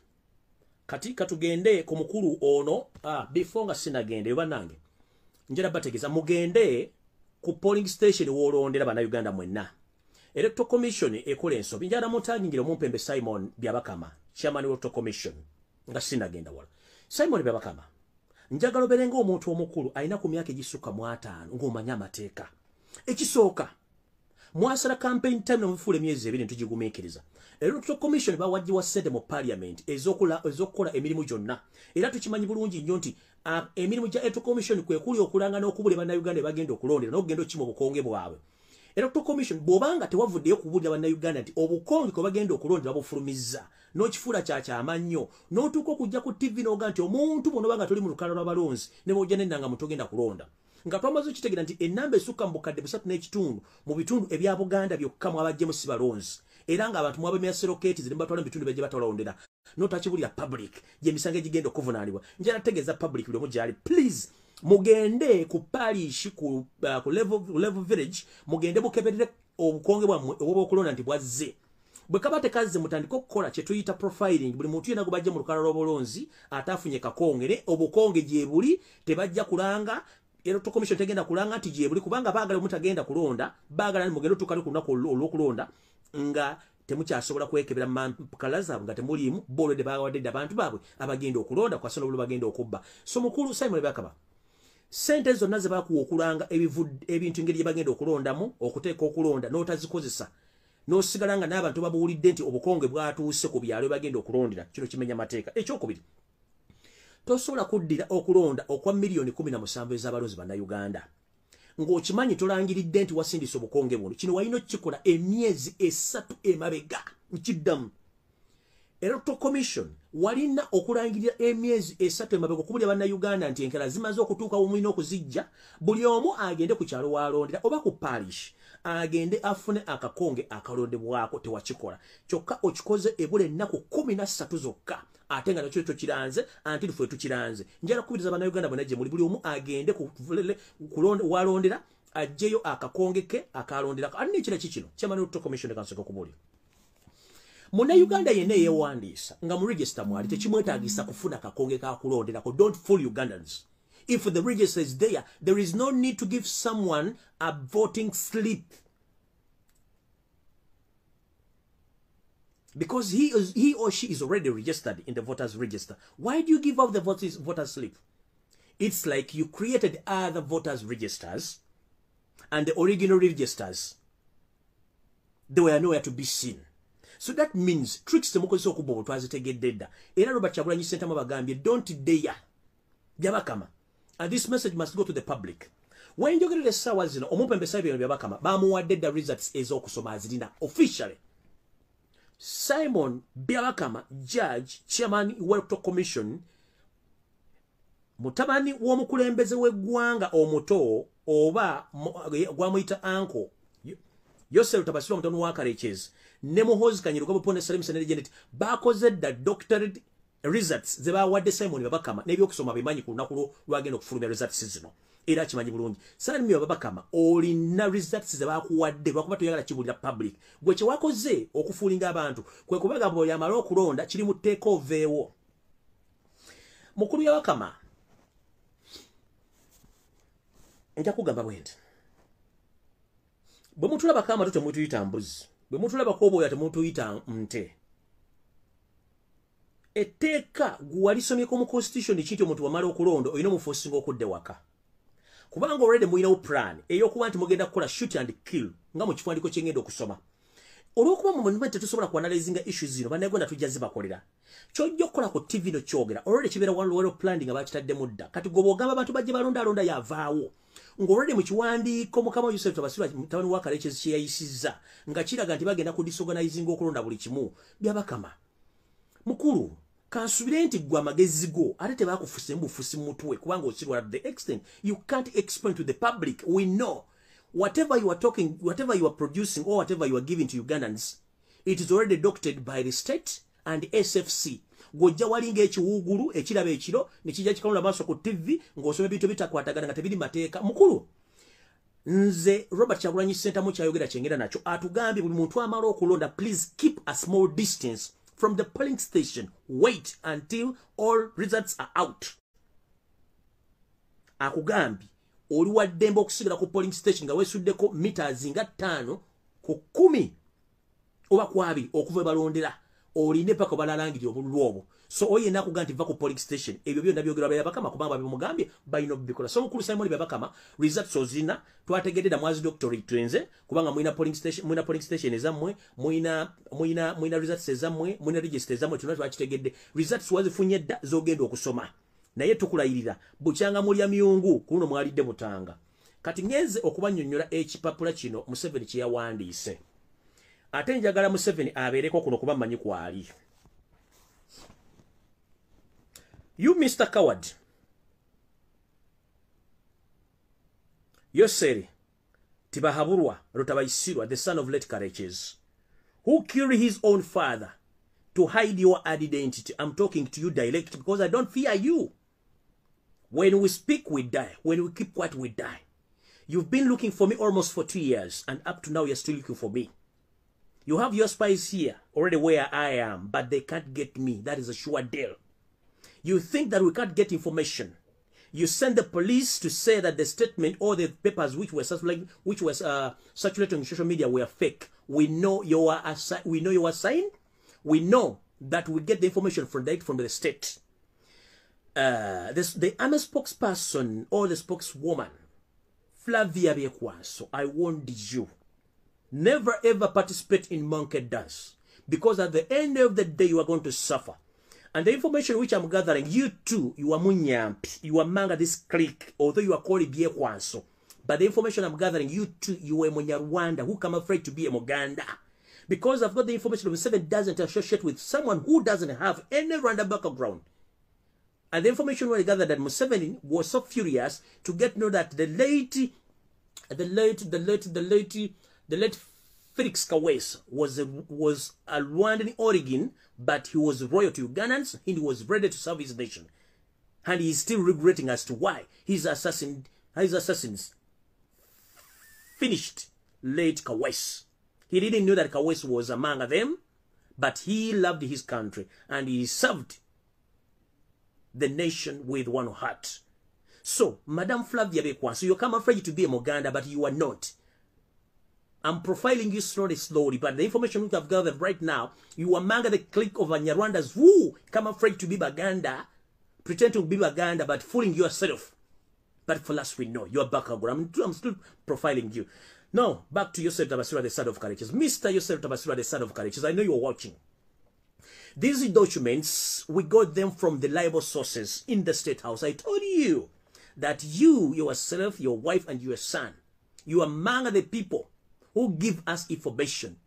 Katika tugende ku mukulu ono, before nga sinagende, banange. Njera bategeza, mugende ku polling station wolondera bannayuganda mwenna. Electoral Commission ekola ensobi. Njala mutangingira Mumpembe Simon Byabakama, Chairman of Electoral Commission. Nga sinagenda wala. Simon Byabakama. Njagala oberenga omuntu omukulu alina ku myaka egisukka mu 5 ng'omanya amateeka. Ekisooka mwasala campaign time n'omufuula emyezi 2 tugigumiikiriza. Electoral Commission bawajjiwa ssente mu Parliament ez'okukola emirimu gyonna. Era tukimanyi bulungi nnyo nti emirimu gya Electoral Commission kwe kuli okulanga n'okubula bannayuganda bagenda okulondera n'okugenda okukima obukonge bwabwe. Electoral Commission bw'obanga tewavuddeyo kubulira bannayuganda nti obukonge kwe bagenda okulondera babufulumizza n'okifuula kyamannyo n'otuuka okujja ku TV n'oga nti omuntu buno banga tuli mu lukala lw'abalonzi ne bw'ojja n'ennanga mu togenda kulonda. Nga twamaze okitegeera nti ennamba esukka mu bukadde 3.5 mu bitundu ebya Buganda byokka mwabajjemu si balonzi. Era nga abantu mwabemya seroketi ziri batwala mu bitundu bye batalondera. N'otakibulira public gye misango egigenda okuvunaanibwa. Njala tegeeza public buli omu gyali. Please mugende ku parish ku level village mugende bukeberere obukonge bwammwe obw'okulonda nti bwazze. Bwe kaba tekaze mutandika okukola kye tuyita profiling buli muntu yena gubajja mu lukala lw'obolonzi ataafunye kakongere obukonge gye buli tebajja kulanga Electoral Commission tegenda kulanga nti gye buli kubanga baagala omuntu agenda kulonda baagala ni mugende tukale ku lunaku olw'okulonda nga temukyasobola kwekebera mpukala zaabwe nga temuliimu bolwedde bawadde abantu baabwe abagenda okulonda kwasana obulu bagenda okubba. So mukulu Simon Byakaba sente zonna ze bakuwa okulanga ebintu engeri gye bagenda okulondamu okuteeka okulonda n'otazikozesa n'osigala nga n'abantu babuulidde nti obukonge bwatuuse ku byalo bagenda okulondera kino kimenya mateeka. Ekyokubiri tosobola kuddira okulonda okwa milioni 17 ez'abalonzi bannayuganda ng'okimanyi tolangiridde nti wasindisa obukonge buno kino walina okukikola emyezi 3 emabega nkiddamu. Electoral Commission walina okulangirira emyezi 3 emabega okubulya bannayuganda nti enkera zimaze okutuuka omulina okuzijja buli omu agende ku kyalo walondera oba ku parish agende afune akakonge akalondebwako tewakikola kyokka okikoze ebula ennaku 13 zokka ate nga nakyo kiranze anti tufe tukiranze njala kubiriza bannayuganda bonna gye muli buli omu agende walondera ajjeyo akakonge ke akalondera ani nekira kikino kyamani to commission kansoko kubuli Munnayuganda yenna yeewandiisa nga mu register mwali tekimwetaagisa kufuna akakonge kakulonderako. Don't fool Ugandans. If the register is there, there is no need to give someone a voting slip. Because he or she is already registered in the voters register. Why do you give out the voters slip? It's like you created other voters registers and the original registers, they were nowhere to be seen. So that means tricks temukozesa okubobo twazitegedde era Robert Kyagulanyi Ssentamu bagambye don't dare byabakama, and this message must go to the public. When njogerera essaawa zino omumpembesa ebyo byabakama bamuwadde the results ez'okusoma azirina officially. Simon Byabakama, judge, chairman Electoral Commission, mutabani w'omukulembeze w'eggwanga omuto oba gwamuyita anko Yosel Tabasiro mutano wa Kareches ne Muhoozi Kanyiruka Buponde Salim Senere Janet bakoze da doctorate results ze bawadde Simon Byabakama n'ebyokusoma bimanyi ku lunaku lwagenda okufulumya results zino era kimanyi bulungi. Simon Byabakama olina results ze bakuwadde lwakuba toyagala kibulira public gwe kye wakoze okufuulinga abantu kwe kubaga bo yamala okulonda kiri mu takeover ewo. Mukulu Byabakama nja kugamba bwenti bwe mutulaba kama to temutuyita mbuzi, bwe mutulaba koboya temutuyita nte. Etteeka gwalisomyeko mu constitution kinti omuntu wamala okulonda olina omuforcing okudde waka. Kubanga already muyinawo plan eyokuba nti mugenda kukola shoot and kill nga mu kifuandiko kyengenda okusoma. Olwokuba mu movement tetusobola kuanalyzinga issues zino bannayuganda tujja zibakolera. Kyojja okukola ku TV no kyogera already kibeera one planning abakitadde mudda. Kati gobo ogamba abantu bajje balonda yavaawo. Ngorede mu kiwandiiko Mukama Yosef Tabasirwa mutabani wa Kareches kye yayisizza nga kiraga nti bagenda ku disorganizing okulonda buli kimu. Byabakama mukulu kansubire nti gwa magezi go ate tebakufuse mbufusi mutwe kubanga osirwa at the extent you can't explain to the public. We know whatever you are talking, whatever you are producing or whatever you are giving to Ugandans, it is already doctored by the state and SFC. Gojja walinga ekiwugulu ekiraba ekiro nekijja kikalonda maaso ku TV ng'osoma ebintu bitakwatagana nga tebiri mateeka. Mukulu nze Robert Kyagulanyi Ssentamu kyayogera kyengera nakyo atugambye buli muntu amala okulonda please keep a small distance from the polling station. Wait until all results are out. Akugambye oli waddembe okusigala ku polling station nga weesuddeko meters nga 5 ku 10 oba ku 2 okuva balondera olinde paka balalangiri obululu obwo. So oye nakugamba nti va ku polling station ebyo byonna byogerwa Byabakama kubanga bimugambye bayino bikola. So mukulu Simon Byabakama results ozina twategedde mwazi doctorate twenze kubanga muina polling station ezammwe muina results ezammwe muina register ezammwe tunatu twakitegedde results wazifunye dda zogenda okusoma naye tukulayirira bukyanga mulya myungu kuno mwalidde mutanga. Kati ngenze okubannyonnyola ekipapula kino Museveni kye yawandiise ate njagala Museveni abeereko kuno kuba mmanyi kwali. You Mr. Coward, Yoseri Tibahaburwa Rutabaisirwa, the son of late Kareches, who killed his own father to hide your identity. I'm talking to you direct because I don't fear you. When we speak, we die. When we keep quiet, we die. You've been looking for me almost for 2 years, and up to now, you're still looking for me. You have your spies here, already where I am, but they can't get me. That is a sure deal. You think that we can't get information. You send the police to say that the statement or the papers which were circulating on social media were fake. We know you are sign. We know that we get the information from the state. The army spokesperson or the spokeswoman, Flavia Byekwaso, I warned you. Never ever participate in monkey dance, because at the end of the day you are going to suffer. And the information which I'm gathering, you too, you are munyampi, you are manga this clique, although you are called Byekwaso. But the information I'm gathering, you too, you are Munyarwanda who come afraid to be a Muganda. because I've got the information of Museveni doesn't associate with someone who doesn't have any random background. And the information we gathered that Museveni was so furious to get to know that the late Felix Kawees was a Rwandan origin, but he was loyal to Ugandans and he was ready to serve his nation. And he's still regretting as to why his assassins finished late Kawees. He didn't know that Kawees was among them, but he loved his country and he served the nation with one heart. So, Madam Flavia Bekwanso, you come afraid to be a Muganda, but you are not. I'm profiling you slowly, but the information we have gathered right now, you are among the clique of Anyarwandas who come afraid to be Baganda, pretend to be Baganda, but fooling yourself. But for us, we know you're background. I'm still profiling you. Now, back to Yosef Tabasura, the son of Courageous. Mr. Yosef Tabasura, the son of Courageous, I know you're watching. These documents, we got them from the reliable sources in the State House. I told you that you, yourself, your wife, and your son, you are among the people who give us information.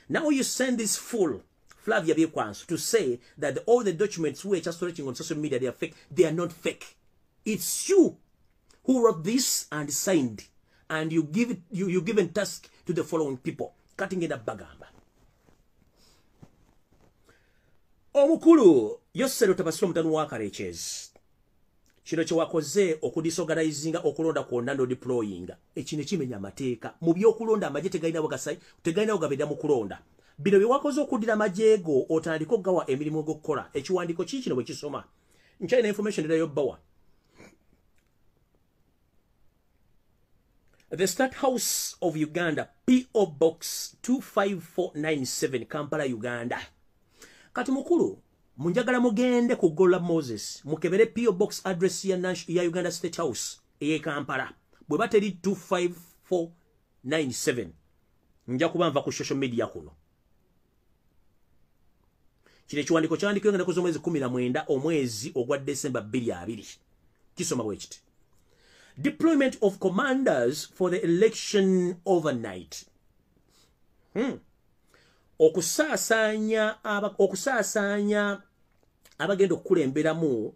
Now you send this fool, Flavia Bekwanso, to say that all the documents we are just searching on social media, they are fake. They are not fake. It's you who wrote this and signed, and you give it, you given task to the following people, cutting it up bagamba. Omukulu Yosef Tabasura mutanu wa Courageous. Kino kyewakoze okudisorganizinga okulonda kwonna no deployinga. Ekino kimenya amateeka. Mu byokulonda amagye tegalina bagasayi, tegalina ogabeda mu kulonda. Bino byewakoze okudira amajjeego otandika okugawa emirimu gy'okukola. Ekiwandiiko kino bwe kisoma. Nkyalina information erayo bbawa. The State House of Uganda, P.O. Box 25497, Kampala, Uganda. Kati mukulu, munjagala mugende ku Gola Moses, mukebere P.O. Box address ya Uganda State House, eye Kampala. Bwe bateri 25497. Nja kubanva ku social media kuno. Kile kiwandiko kyandikwe ngenda kuzo mwezi 19 omwezi ogwa December 2020. Kisoma bwe kiti. Deployment of commanders for the election overnight. Okusasanya abagenda okukulemberamu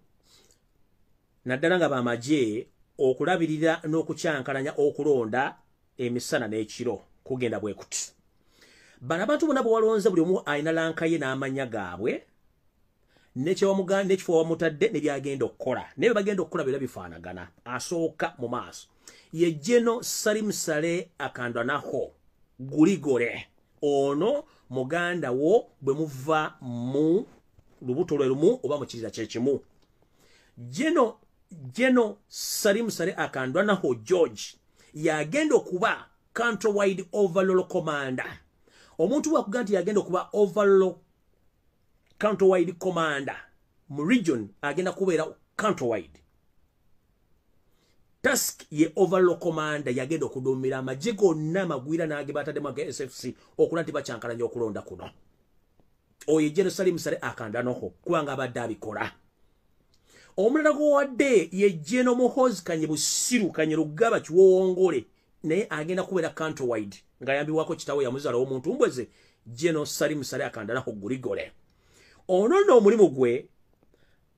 naddala nga bamagye okulabirira n'okukyankalanya okulonda emisana n'ekiro kugenda bwe kuti. Bano abantu bonna bwe walonze buli omu alina lankaye n'amanya gaabwe n'ekifo wamutadde ne byagenda okukola. Naye bagenda okukola bira bifaanagana. Asooka mu maaso ye General Salim Saleh Akandwanaho Guligore. Ono muganda wo bwe muva mu lubuto lwe lumu oba mu kiriza kyekimu. General Salim Saleh Akandwanaho George yagenda okuba countrywide overall commander. Omuntu wakugamba nti yagenda okuba overall countrywide commander mu region agenda kubeera countrywide. Task ye overall commander yagenda okudumira amagye gonna amagwira n'agebatademu aga SFC okulaba nti bakyankalanya okulonda kuno. Oyo General Salim Saleh Akandwanaho kubanga abadde abikola. Omulala gwowadde ye General Muhoozi Kanyebusiru Kanyerugaba Kiwowongole naye agenda kubeera countrywide nga yambibwako kitawe yamuzaala w'omuntu mbweze General Salim Saleh Akandwanaho Guligore. Ono n'omulimu gwe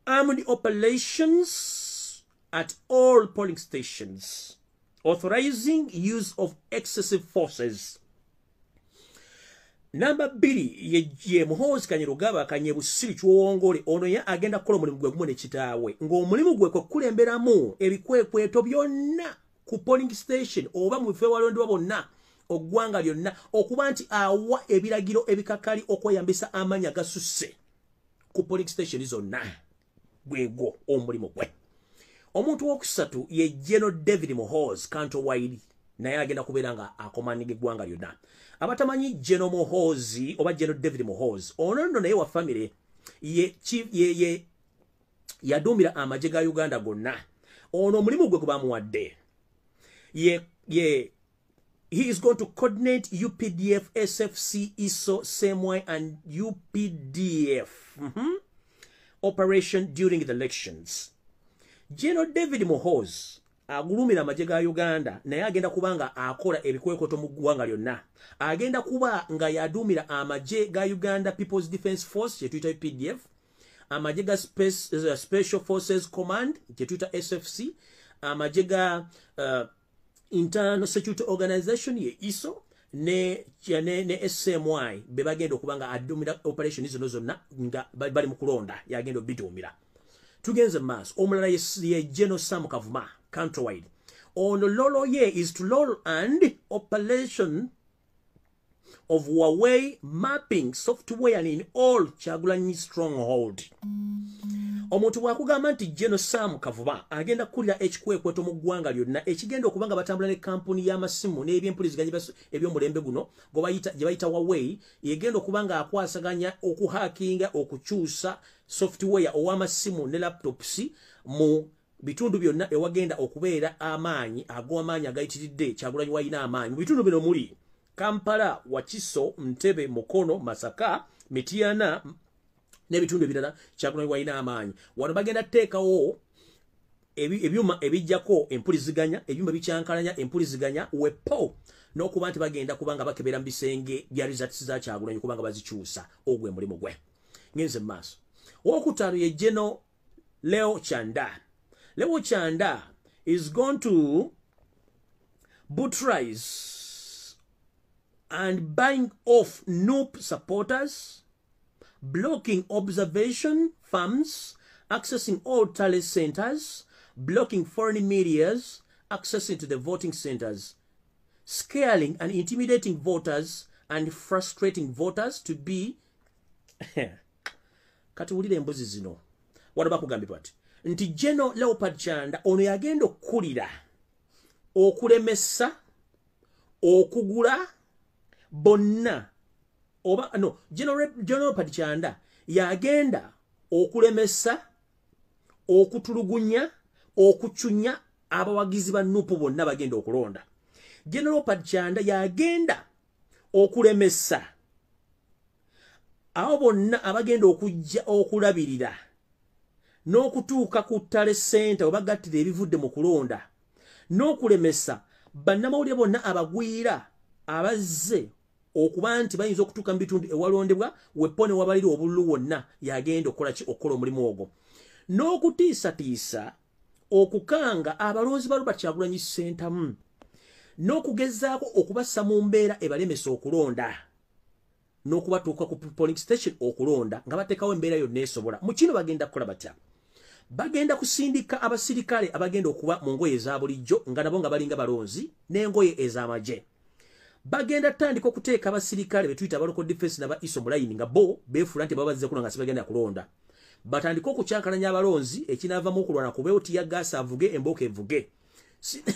armed operations at all polling stations, authorizing use of excessive forces. Number 2 ye Muhoozi Kanyerugaba Kanyebusiru Kiwowongole ono ya agenda kukola omulimu gwe gumu ne kitaawe ng'omulimu gwe kwe kulemberamu ebikwekweto byonna ku polling station oba mu bifo ewalondebwa bonna oggwanga lyonna okuba nti awa ebiragiro ebikakali okweyambisa amanya gasusse ku polling station zonna. Gwego omulimu gwe. Omuntu wokusatu ye General David Muhoozi countrywide naye agenda kubeera nga akomaninga eggwanga lyonna. Abatamanyi General Muhoozi oba General David Muhoozi ono nno naye wa family ye yaduumira amagye ga Uganda gonna. Ono omulimu gwe bamuwadde he is going to coordinate UPDF, SFC, ISO, SEMWI, and UPDF operation during the elections. General David Muhoozi agulumira amagye ga Uganda naye agenda kubanga akola ebikwekoto mu ggwanga lyonna agenda kuba nga yadumira amagye ga Uganda People's Defence Force yetuyita PDF amagye ga Special Forces Command yetuyita SFC amagye ga Internal Security Organization ye ISO ne SMY bebagenda okubanga adumira operation zino zonna nga bali mu kulonda yagenda bitumira tugenze mass omulala ye General Sam Kavuma countrywide ono lolo ye is to roll and operation of Huawei mapping software in all Kyagulanyi stronghold omuntu bwakugamba nti General Sam Kavuma agenda kulira ekikwekweto mu ggwanga lyonna ekigenda okubanga batambula ne kampuni y'amasimu n'ebyempuliziganya eby'omulembe guno gye bayita Huawei yegenda okubanga akwasaganya okuhakinga okukyusa software ow'amasimu ne laptops mu bitundu byonna ewagenda okubeera amaanyi ag'amaanyi agayitiridde Kyagulanyi wayina amaanyi mu bitundu bino muli Kampala, Wakiso, Ntebe, Mukono, Masaka, Mityana n'ebitundu ebirala Kyagulanyi wayina amaanyi wano bagenda teekawo ebyuma ebijjako empuliziganya ebyuma bikyankalanya empuliziganya wepo n'okuba nti bagenda kubanga bakebera mu bisenge bya results za Kyagulanyi kubanga bazikyusa ogwe mulimu gwe ngenze mu maaso owokutaano ye General Leo Chanda is going to butcherize and buying off NUP supporters, blocking observation farms, accessing all talent centers, blocking foreign medias, accessing to the voting centers, scaling and intimidating voters and frustrating voters to be katuwulire embuzi zino wano bakugambye bati nti General Leopard Chanda ono yagenda okkulira okulemesa okugula bonna oba no General Leopard Chanda yagenda okulemesa okutulugunya okuchunya abawagizi ba NUP bonna bagenda okulonda General Leopard Chanda yagenda okulemesa abo bonna abagenda okujja okulabirira n'okutuuka ku ttale center obagattira ebivudde mu kulonda n'okulemesa bannamawulire bonna abagwira abazze okuba nti bayinza okutuuka mu bitundu ewalondebwa wepone wabalira obululu wonna yagenda okukola omulimu ogwo n'okutiisatiisa okukanga abalonzi ba Robert Kyagulanyi Ssentamu n'okugezaako okubassa mu mbeera ebalemesa okulonda n'okubatuuka ku polling station okulonda nga bateekawo embeera yonna esobola mu kino bagenda kukola batya bagenda kusindika abasirikale abagenda okuba mu ngoye eza bulijjo nga nabo nga balinga balonzi n'engoye ez'amagye bagenda tandika okuteeka abasirikale betuyita abaloko defense naba iso mulayini nga bo beefula nti babazze kuna nga sibagenda kulonda batandika okukyankalanya abalonzi ekinaavamu okulwana kubeewo tiyagasa avuge embooko evuge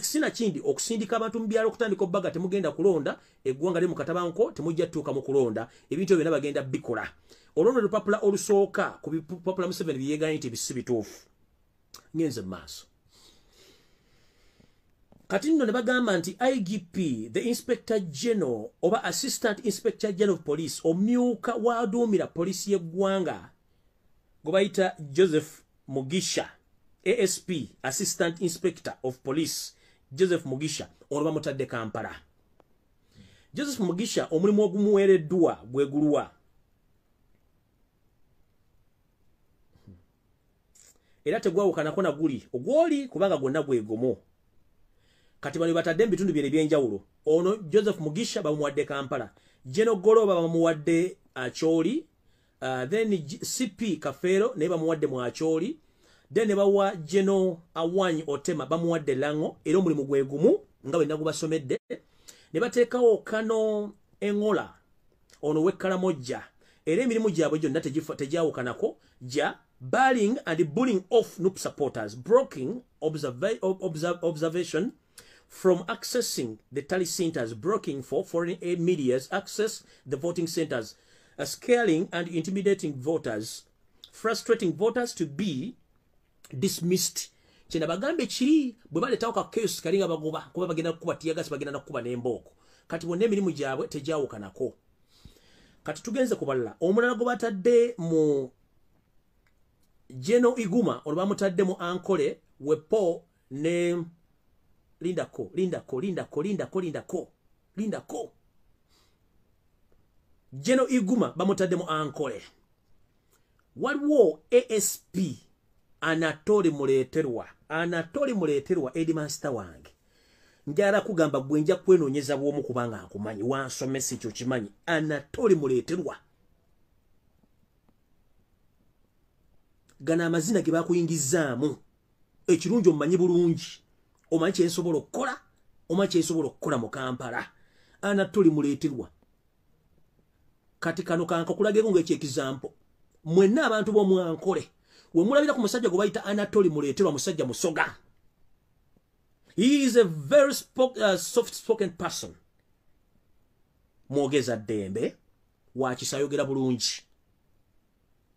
sina kindi okusindika abantu mu byalo okutandika obbaga temugenda kulonda eggwanga lye mu katabanko temujja tuuka mu kulonda ebintu byonna bagenda bikola olwono olupapula olusooka ku bipapula Museveni byeyeeganya nti bisi bituufu ngenze mu maaso kati nno ne bagamba nti IGP the Inspector General oba Assistant Inspector General of Police omyuka waaduumira polisi y'eggwanga gwe bayita Joseph Mugisha ASP Assistant Inspector of Police Joseph Mugisha ono bamutadde Kampala Joseph Mugisha omulimu ogumuweereddwa gwegulwa era tegwawukanako na guli ogwoli kubanga gwonna gwegomo kati bali batadde bitundu bye ebyenjawulo ono Joseph Mugisha bamuwadde Kampala General Goloba bamuwadde Acholi then CP Kafero ne bamuwadde mu Acholi then ne bawa General Awanyi Otema bamuwadde Lango era omulimu gwegumu nga bwe nagubasomedde ne bateekawo Kano Engola ono w'Ekkalamojja era emirimu gyabwe gyonna tegyawukanako ja bullying and bullying off NUP supporters blocking observation from accessing the tally centers, blocking for foreign aid medias access the voting centers, scaling and intimidating voters, frustrating voters to be dismissed. Chena bagambe chiri bwe baletawo ka case kalinga bagoba kuba bagenda kuba tiyagas bagenda nakuba n'embooko kati bonna emirimu gyabwe tegyawukanako kati tugenze kubalala omulala gwe batadde mu Geno Iguma olwa mutadde mu Ankole wepo ne Geno Iguma bamutadde mu ankole. Waliwo ASP Anatoli muleterwa Edmaster wange. Njala kugamba gwe nja kwenoonyeza bw'omu kubanga akumanyi wansomesa ekyo kimanyi. Anatoli muleterwa. Gana amazina ge bakuyingizaamu. Ekirungi omumanyi bulungi. Omanyi kye nsobola okukola, omanyi kye nsobola okukola mu Kampala. Anatoli muleterwa. Kati kano kankakulageko ng'ekyekizampo. Mwenna abantu b'omu ankole. We mulabira ku musajja gwe bayita Anatoli muleterwa musajja musoga. He is a very soft-spoken person. Mwogeza ddembe, wakisayogera bulungi.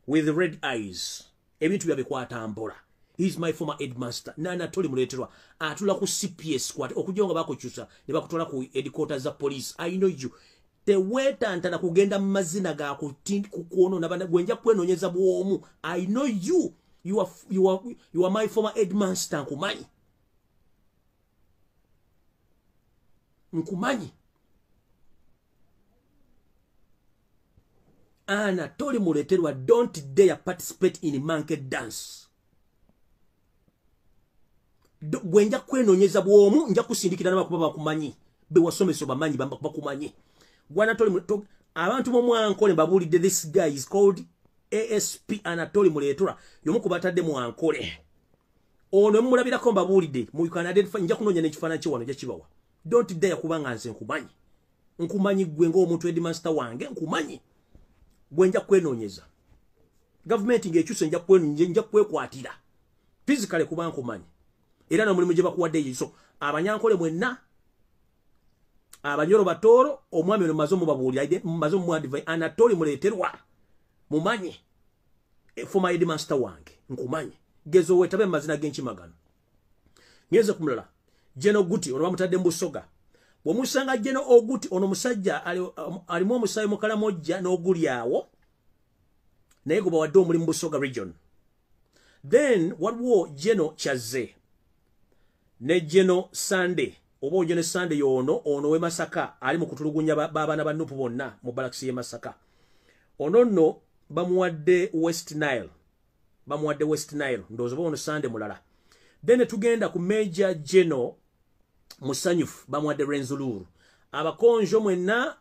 With red eyes. Ebintu byabikwata mpola. He is my former headmaster. Anatoli muleterwa. Atula ku CPS kwate. Okujja nga bakukyusa ne bakutwala ku headquarters za police. I know you. Tewetantala kugenda mu mazina ga kukwonona bana gwenja kwenoonyeza bw'omu. I know you. You are my former headmaster. Nkumanyi. Anatoli muleterwa, don't dare participate in monkey dance. Gwenja kwenoonyeza bw'omu nja kusindikira n'abakuba bakumanyi. Be wasomesa bamanyi bakumanyi. Anatoli muleterwa. Abantu mu ankole babulidde this guy is called ASP Anatoli muleterwa. Yomu kubatadde mu ankole. Ono mulabirako mbabulidde mu Canada nja kunoonya n'ekifaananyi kye wano gye kibawa. Don't dare kubanga nze nkumanyi. Nkumanyi gwe ng'omuntu Edmaster wange nkumanyi. Gwe nja kwenoonyeza. Government ng'ekyuse nja kwekwatira. Physically kubanga nkumanyi. Era n'omulimu gye bakuwadde ye. So abanyankole mwenna abanyoro batooro omwami ono mazo mubabuulira mazo muadvise Anatoli muleterwa. Mumanyi. Former Edmaster wange nkumanyi. Gezo wetabe mazina g'enkimagano. Ngeze kumulala. Geno Guti ono bamutadde mbusoga. Bw'omusanga Geno Oguti ono musajja alimu omusayi mu Kalamojja n'oguli awo. Naye gwe bawadde omulimu Busoga region. Then waliwo Geno Kyaze ne Geno Sunday. Oba Geno Sunday ono we Masaka ali mu kutulugunya baabana ba Nupu bonna mu Barracks ye Masaka. Ono nno bamuwadde West Nile. Ndowooza ono Sunday mulala. Then tugenda ku Major Geno Musanyufu bamuwadde Renzuluru. Abakonjo mwenna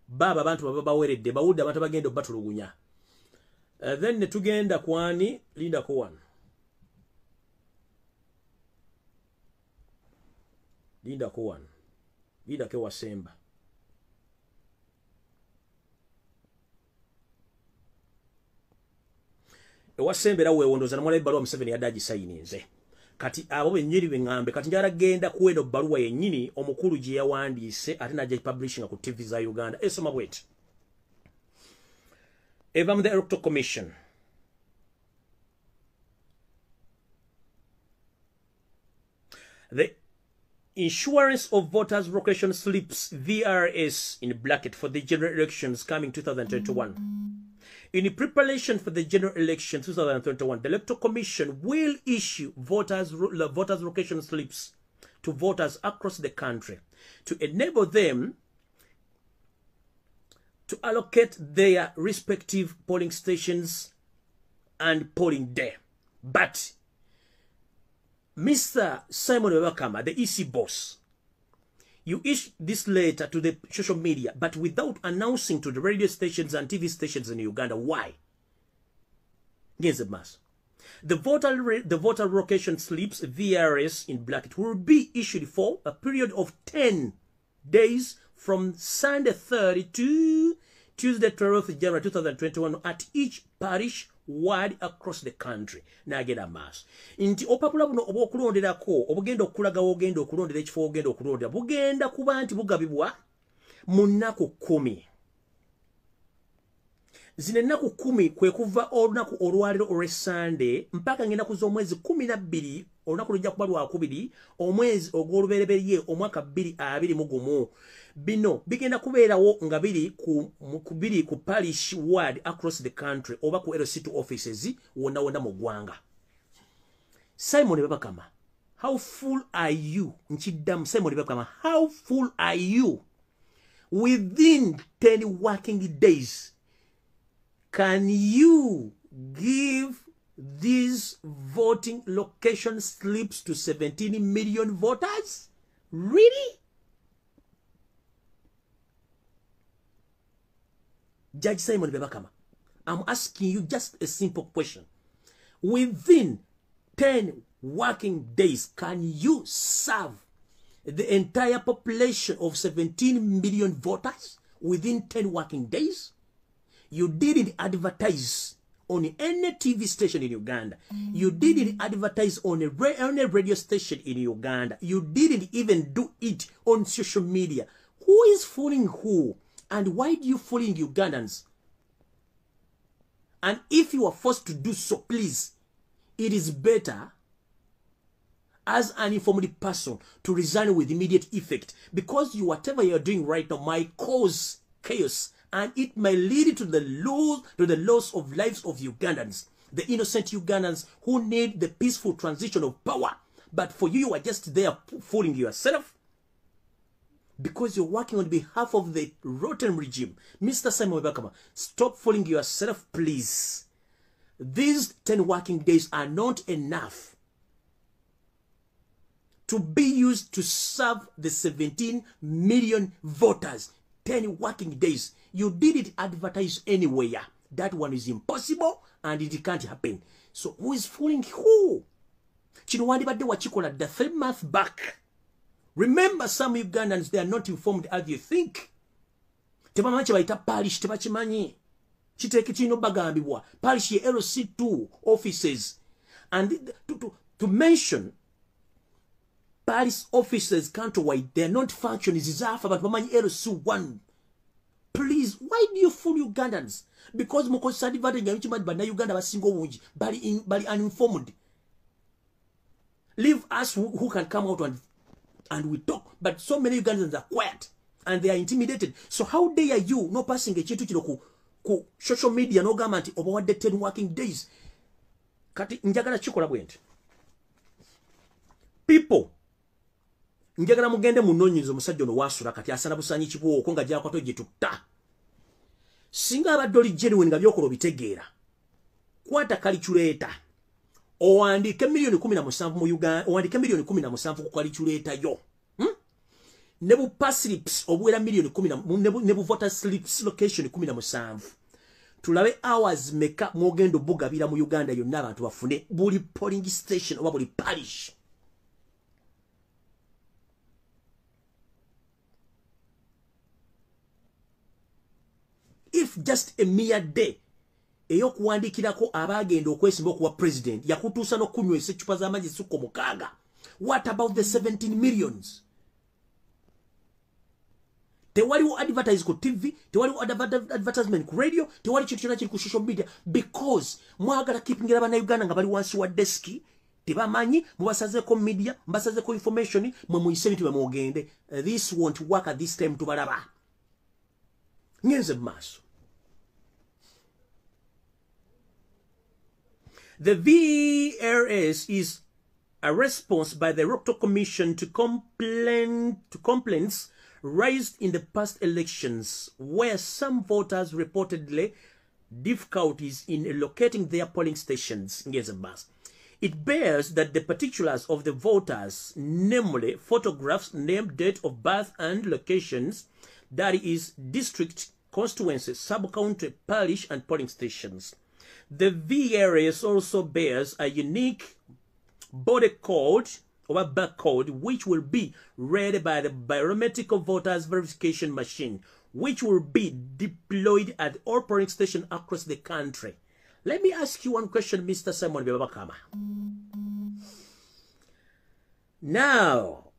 baba abantu baba baweredde bawudde abantu bagenda batulugunya. Then tugenda kwani Linda Kowan. Linda ke Wasemba. Ewasembera weewondoza namwala ebbaluwa Museveni yaddaji sayininze. Kati abo bennyiri bengambe kati njala genda kuweno baluwa yennyini omukulu gye yawandiise ate najja publishing ku TV za Uganda. Esoma bweti. Eva the Electoral Commission. The insurance of voters location slips VRS in bracket for the general elections coming 2021. In preparation for the general election 2021, the Electoral Commission will issue voters location slips to voters across the country to enable them to allocate their respective polling stations and polling day. But Mr. Simon Webakama, the EC boss, you issued this letter to the social media, but without announcing to the radio stations and TV stations in Uganda. Why? Here's the mass. The voter location slips, VRS in bracket, will be issued for a period of 10 days from Sunday 30 to Tuesday 12th January 2021 at each parish wide across the country. Nagenda mass. Inti opapula buno obokulonderako obugenda okulaga ogenda okulondera ekifo ogenda okulondera bugenda kuba nti bugabibwa mu nnaku 10. Zine nnaku 10 kwe kuva olunaku olwaliro olw'Essande mpaka ng'ennaku z'omwezi 12 olunaku lujja kuba lwakubiri omwezi ogw'olubereberye omwaka 2021. Bino bigenda kubeerawo nga biri ku parish ward across the country oba ku LC2 offices wonna mu ggwanga. Simon Webakama how full are you? How full are you? Within 10 working days, can you give these voting location slips to 17 million voters? Really? Judge Simon Bebakama, I'm asking you just a simple question. Within 10 working days, can you serve the entire population of 17 million voters within 10 working days? You didn't advertise on any TV station in Uganda. You didn't advertise on a radio station in Uganda. You didn't even do it on social media. Who is fooling who? And why do you fooling Ugandans? And if you are forced to do so, please, it is better as an informed person to resign with immediate effect, because whatever you are doing right now might cause chaos, and it may lead to the loss of lives of Ugandans, the innocent Ugandans who need the peaceful transition of power. But for you, you are just there fooling yourself because you're working on behalf of the rotten regime. Mr. Simon Webakama, stop fooling yourself, please. These 10 working days are not enough to be used to serve the 17 million voters. 10 working days. You didn't advertise anywhere. That one is impossible and it can't happen. So who is fooling who? The 3 months back. Remember, some Ugandans, they are not informed as you think. Parish LC2 offices. And to mention, Paris officers countrywide, they are not functioning. But LC1. Please, why do you fool Ugandans? Because Uganda was single bali uninformed. Leave us who can come out and we talk. But so many Ugandans are quiet and they are intimidated. So how dare you no passing a chitu ku social media no government over the 10 working days? Kati njagala chikola bwente. People, njagala mugende munonyizo musajja no wasula kati asana busanyi chibuo okonga jya kwato jitukta. Singa abadoli genuine nga byokolo bitegeera. Kwata kalichuleta. Owandike milioni 17 mu Uganda, owandike milioni 17 ku kalichuleta yo. Nebu pass slips obuwera milioni 10 nebu voter slips location 17. Tulabe hours meka mwogendo bugabira mu Uganda yonna abantu bafune buli polling station oba buli parish. If just a mere day eyokuwandikirako abagenda okwesimba okuwa president yakutuusa n'okunywesa ecupa z'amazzi sukko mukaaga, what about the 17 millions? Tewaliwo advertise ku TV, tewaliwo advertisement ku radio, tewali kintu kyonna kiri ku social media, because mwagala keepingira bana Uganda nga bali wansi wa deski tebamanyi mubasazeko media, mbasazeko information, mwe muyise bintu bamugende. This won't work at this time tubalaba. Ngenze maaso. The VRS is a response by the Rockto Commission to complaints raised in the past elections, where some voters reportedly difficulties in locating their polling stations. It bears that the particulars of the voters, namely photographs, name, date of birth, and locations, that is, district, constituency, sub-county, parish, and polling stations. The VRS also bears a unique body code or barcode, which will be read by the biometric voters verification machine, which will be deployed at all polling stations across the country. Let me ask you one question, Mr. Simon Bebakama. Now,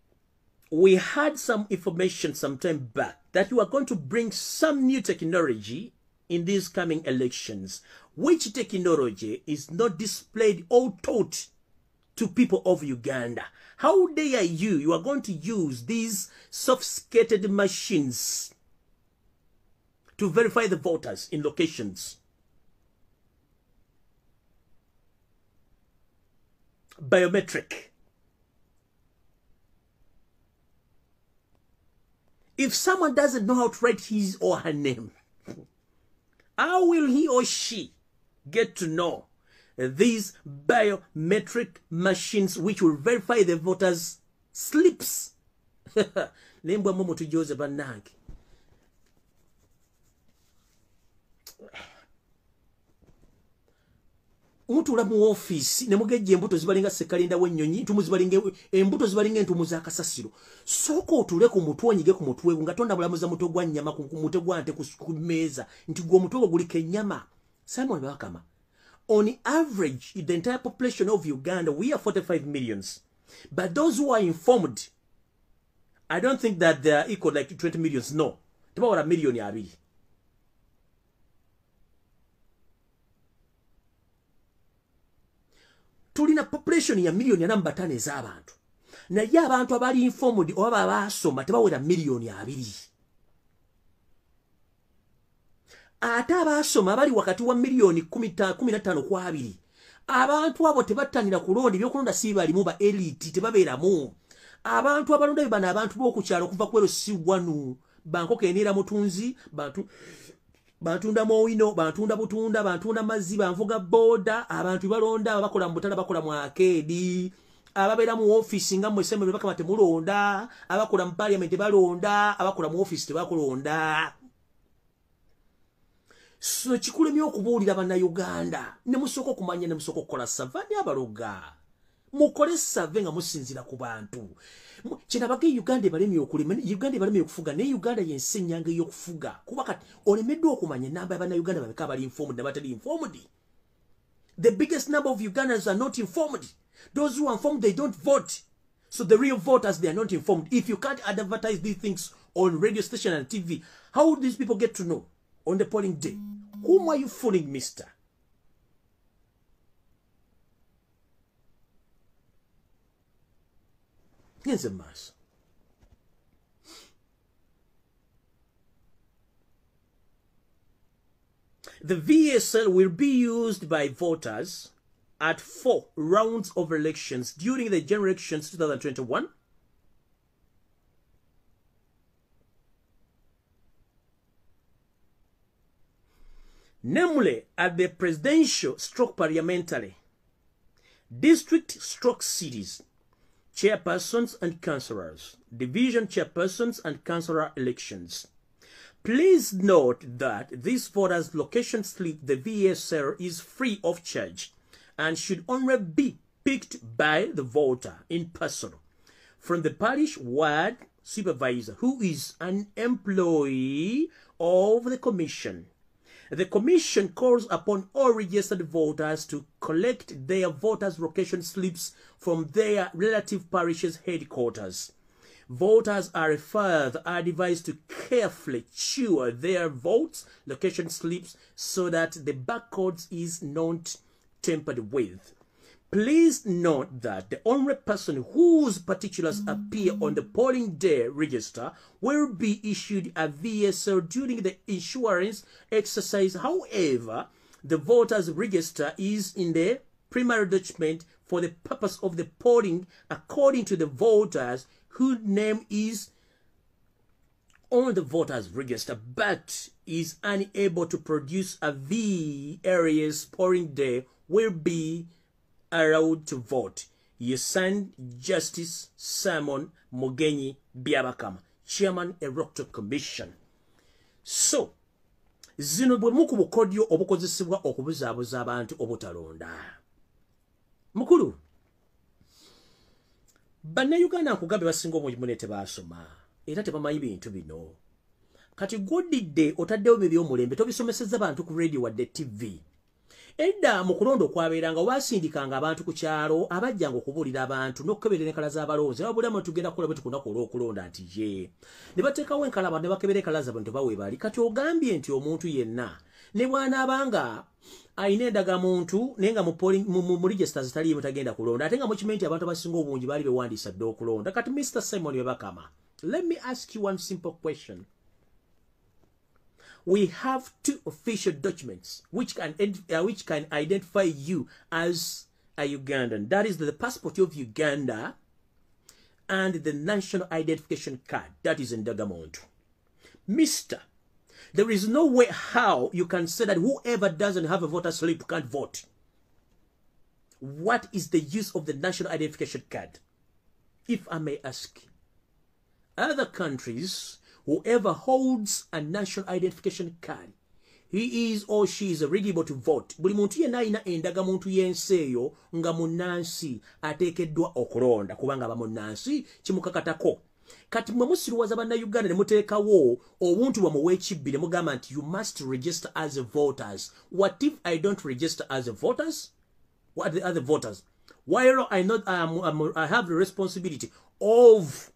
we had some information some time back that you are going to bring some new technology in these coming elections, which technology is not displayed or taught to people of Uganda. How dare you? You are going to use these sophisticated machines to verify the voters in locations. Biometric. If someone doesn't know how to write his or her name, how will he or she get to know these biometric machines which will verify the voters' slips? Nembwa momo tujoze banange. Mutula mu office ne mugejje embuto zibalinga sekalinda wennyonyi tumuzibalinga embuto zibalinga entumu za kasasiro. Soko otule ku mutwe onyige ku mutwe nga tonda bulamuza muto gwa nnyama ku mutwe gwa nte ku meza nti gwo mutwe gwo guli kenyama. Simon Bakama. On average, the entire population of Uganda, we are 45 millions. But those who are informed, I don't think that they are equal like 20 millions. No. About a million yabi. Tulina population ya million ya namba 5 ez'abantu. Naye abantu abali informed oba abasoma tebawera million abiri. Ate abasoma abali wakati wa million 15 ku abiri. Abantu abo tebattanira kulonda ebyokulonda si balimu ba elite tebabeeramu. Abantu abalonda bana abantu b'okukyalo kuva kwero si wanu. Banko kenera mutunzi bantunda mowino bantunda butunda bantunda mazzi banvuga boda abantu balonda bakola mu butala bakola mu akedi ababeera mu office nga mwese mwe bakama temulonda abakola mu parliament balonda abakola mu office tebakolonda. So chikulemye okubuulira bana Uganda ne musoko kumanya ne musoko kola savani abaloga mukole save nga musinzira ku bantu kina bage Uganda balemi okulima Uganda balemi okufuga ne Uganda yensi nyanga yokufuga kuba kati olemedde okumanya namba bana Uganda babeka bali informed na batali informed. The biggest number of Ugandans are not informed. Those who are informed, they don't vote. So the real voters, they are not informed. If you can't advertise these things on radio station and TV, how would these people get to know on the polling day? Whom are you fooling, mister? Here's a mass. The VSL will be used by voters at 4 rounds of elections during the general elections 2021, namely at the presidential stroke parliamentary, district stroke cities, chairpersons and councillors, division chairpersons and councillor elections. Please note that this voter's location slip, the VSL, is free of charge and should only be picked by the voter in person from the parish ward supervisor, who is an employee of the commission. The commission calls upon all registered voters to collect their voters' location slips from their relative parishes' headquarters. Voters are advised to carefully chew their votes location slips so that the barcodes is not tampered with. Please note that the only person whose particulars appear on the polling day register will be issued a VSL during the insurance exercise. However, the voters' register is in the primary document for the purpose of the polling according to the voters whose name is on the voters' register but is unable to produce a VRS polling day will be allowed to vote. You signed Justice Simon Mugenyi Byabakama, Chairman Electoral Commission. So, zino bwe muku bukodyo obukozesebwa okubuzaabuza abantu obutalonda. Mukulu, Bannayuganda nkugambe basinga obungi munne tebaasoma era tebamanyi bintu bino. Kati gw'odidde otaddewo by'omulembe tobisomesezza bantu ku radio wadde TV. Edda mu kulonda okwabeeranga waasindikanga abantu ku kyalo abajjanga okubuulira abantu n'okukeberera enkala z'abalonzi ababulamu tugenda kukola bwe tukunaku olw'okulonda nti ye ne bateekawo enkalaba ne bakebera enkala zaabwe ne tubawe bali. Kati ogambye nti omuntu yenna ne bw'anaabanga ayina endagamuntu naye nga mu registers taliimu tagenda kulonda ate nga mukimanyi nti abantu abasinga obungi baali bewandiisa dde okulonda. Kati Mr. Simon Byabakama, let me ask you one simple question. We have 2 official documents which can identify you as a Ugandan. That is the passport of Uganda and the national identification card. That is in Dagamontu. Mister, there is no way how you can say that whoever doesn't have a voter slip can't vote. What is the use of the national identification card? If I may ask, other countries, whoever holds a national identification card, he is or she is eligible to vote. Buli muntu yenna alina endagamuntu y'ensi eyo nga munnansi ateekeddwa okulonda kubanga aba munnansi kimukakatako. Kati mwe musiruwaza bannayuganda ne muteekawo obuntu bwamwe w'ekibbi ne mugamba nti you must register as voters. What if I don't register as voters? What are the other voters? While I have the responsibility of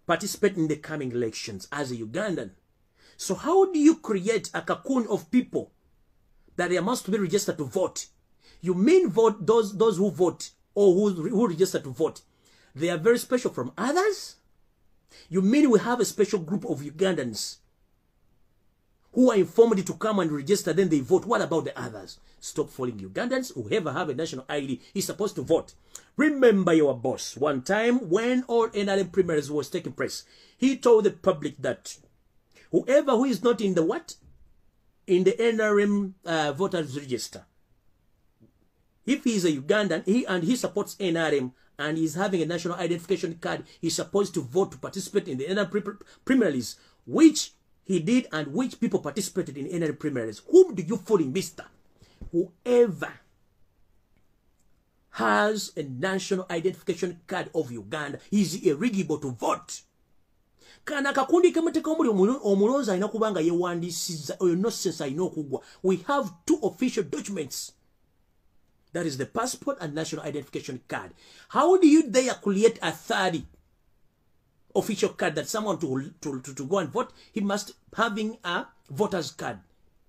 participating in the coming elections as a Ugandan. So how do you create a cocoon of people that they must be registered to vote? You mean vote those who vote or who register to vote, they are very special from others? You mean we have a special group of Ugandans who are informed to come and register, then they vote? What about the others? Stop fooling Ugandans. Whoever have a national ID is supposed to vote. Remember your boss. One time when all NRM primaries was taking place, he told the public that whoever who is not in the what? In the NRM voters register, if he is a Ugandan, he supports NRM and is having a national identification card, he's supposed to vote to participate in the NRM primaries, which he did and which people participated in NRM primaries. Whom do you fool in, mister? Whoever has a national identification card of Uganda is eligible to vote. Kana kakundi kemeteka omulonzi alina kubanga yewandisiza oyo nonsense alina okugwa. We have two official documents. That is the passport and national identification card. How do you dare create a third official card that someone to go and vote? He must having a voter's card.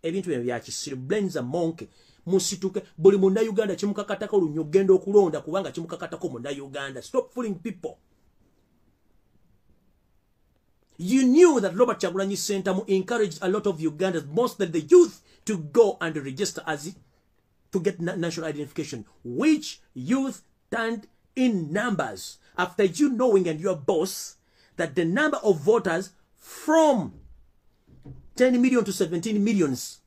Ebintu byakisiro blends a monkey. Musituke buli munda Uganda chimukakatako lunyogendo okulonda kubanga chimukakatako munda Uganda. Stop fooling people. You knew that Robert Chagulanyi Sentamu encouraged a lot of Ugandans, mostly the youth, to go and register as to get national identification, which youth turned in numbers. After you knowing and your boss that the number of voters from 10 million to 17 millions,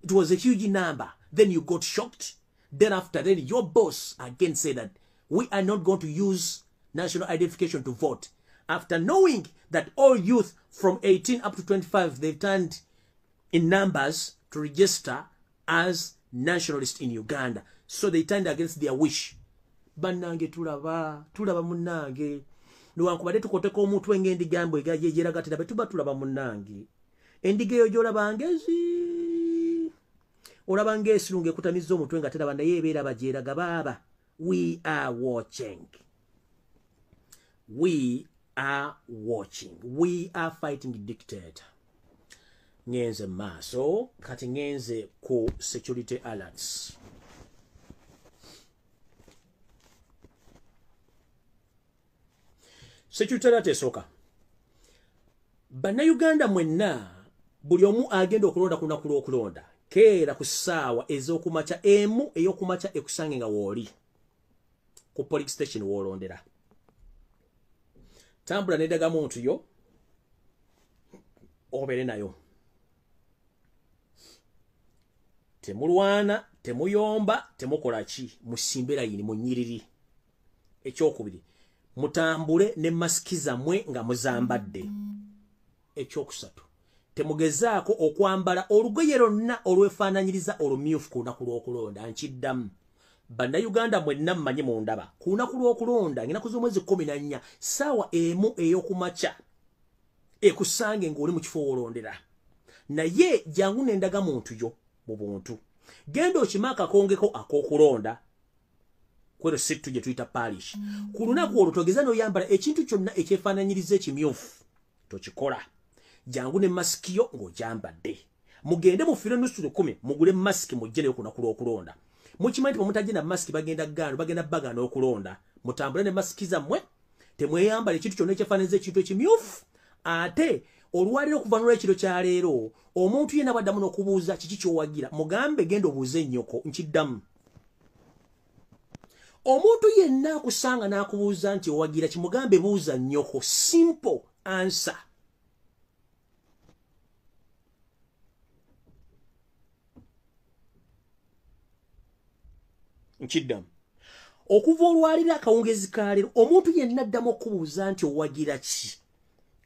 it was a huge number. Then you got shocked. Then after then your boss again said that we are not going to use national identification to vote. After knowing that all youth from 18 up to 25, they turned in numbers to register as nationalists in Uganda. So they turned against their wish. Banange tulaba munange. Nuwankubade tukoteko omuntu engendi gambo egaye yeragatira betuba tulaba munange. Endige yojola bangezi. Olaba ngesirunge kutamizo omuntu engatira banda yebera bajera gababa. We are watching. We are watching. We are fighting the dictator. Ngenze maso kati ngenze ku security alerts. Security alert esoka. Bana Uganda mwenna buli omu agenda okulonda kunakulo okulonda. Keera ku ssaawa ez'okumaca emu ey'okumaca ekusange nga wooli ku police station woolondera. Tambula nedaga muntu yo obere nayo. Temulwana, temuyomba, temukola ki, musimbera yini munyiriri. Ekyokubiri, mutambule ne masiki zammwe nga muzambadde. Ekyokusatu, temugezaako okwambala olugoye lwonna olwefaananyiriza olumyufu ku lunaku lw'okulonda. Nkiddamu, bannayuganda mwenna mmanyi mundaba, ku lunaku lw'okulonda ng'ennaku z'omwezi 14 ssaawa emu ey'okumakya ekusange ng'oli mu kifo wolondera. Naye jangu nendaga muntu yo mu buntu. Genda okimaka akongeko ak'okulonda kwero situ gye tuyita parish. Ku lunaku olwo togeza n'oyambala ekintu kyonna ekyefaananyiriza ekimyufu tokikola. Jangu ne masiki yo ng'ogyambadde. Mugende mufire nusu 10 mugule masiki mujje nayo ku lunaku lw'okulonda. Mukimanyi nti mutajje na masiki bagenda gano bagenda bagana okulonda. Mutambule ne masiki zammwe, temweyambala ekintu kyonna ekyefaananyiriza ekintu ekimyufu. Ate olwaliro okuvanula ekiro kya leero omuntu yenna baddamu n'okubuuza kiki ky'owagira mugambe genda obuuze nnyoko. Nkiddamu, omuntu yenna akusanga n'akubuuza nti owagira kimugambe buuza nnyoko. Simple answer. Nchiddamu. Okuva olwalira akawungezi kalero omuntu yenna addamu okubuuza nti owagira ki?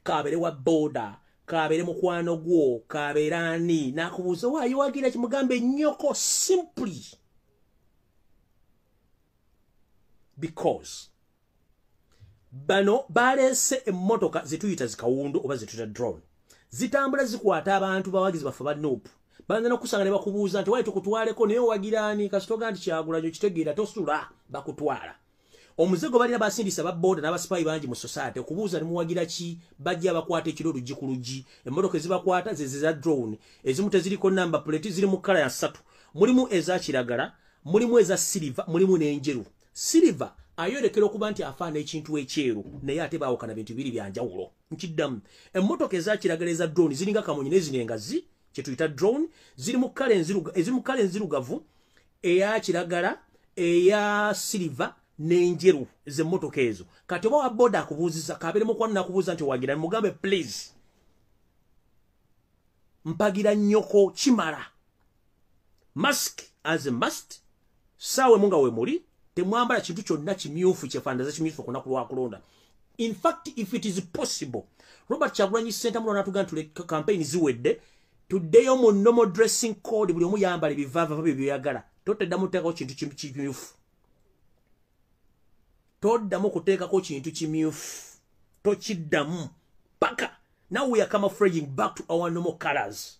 Kabere wa boda, kabere mukwano gwo, kabere ani, nakubuuza waayo wagira ki? Mugambe nnyoko simply. Because bano balese emmotoka zituyita zikawundo oba zituyita drone. Zitambula zikwata abantu bawagizi bafe ba nope. Banza nokusanga ne bakubuuza nti wayi tukutwaleko naye wagirani kasitoga nti Kyagulanyi kitegeera tosula bakutwala. Omuzego balina basindisa ba boda n'abasipayi bangi mu society okubuuza ne muwagira ki bajja bakwata ekiro luji ku luji. Emmotoka ezibakwata ze za drone ezimu teziriko number plate ziri mu kala ya 3. Mulimu eza kiragala, mulimu eza silver, mulimu n'enjeru. Silver ayolekera okuba nti afaana ekintu ekyeru naye ate baawukana bintu bibiri bya njawulo. Nkiddamu emmotoka eza kiragala eza drone ziringa kamunyi n'ezinengazi kyetuyita drone ziri mu kala enzirugavu eya kiragala eya silver n'enjeru z'emmotoka ezo. Kati oba wa boda akubuuziza kabere mukwano nakubuuza nti wagira mugambe please mpagira nnyoko kimala. Mask as a must. Sawe munga we muri temwambala kintu kyonna kimyufu kyefaandaza kimyufu okunaku lwakulonda. In fact, if it is possible, Robert Kyagulanyi Center mulona tugantule campaign ziwedde tuddeyo mu normal dressing code buli omu yambala ebivava byeyagala. Toteddamu kuteekako kintu kimyufu. Toddamu kuteekako kintu kimyufu. Tokiddamu. Paka. Now we are camouflaging back to our normal colors.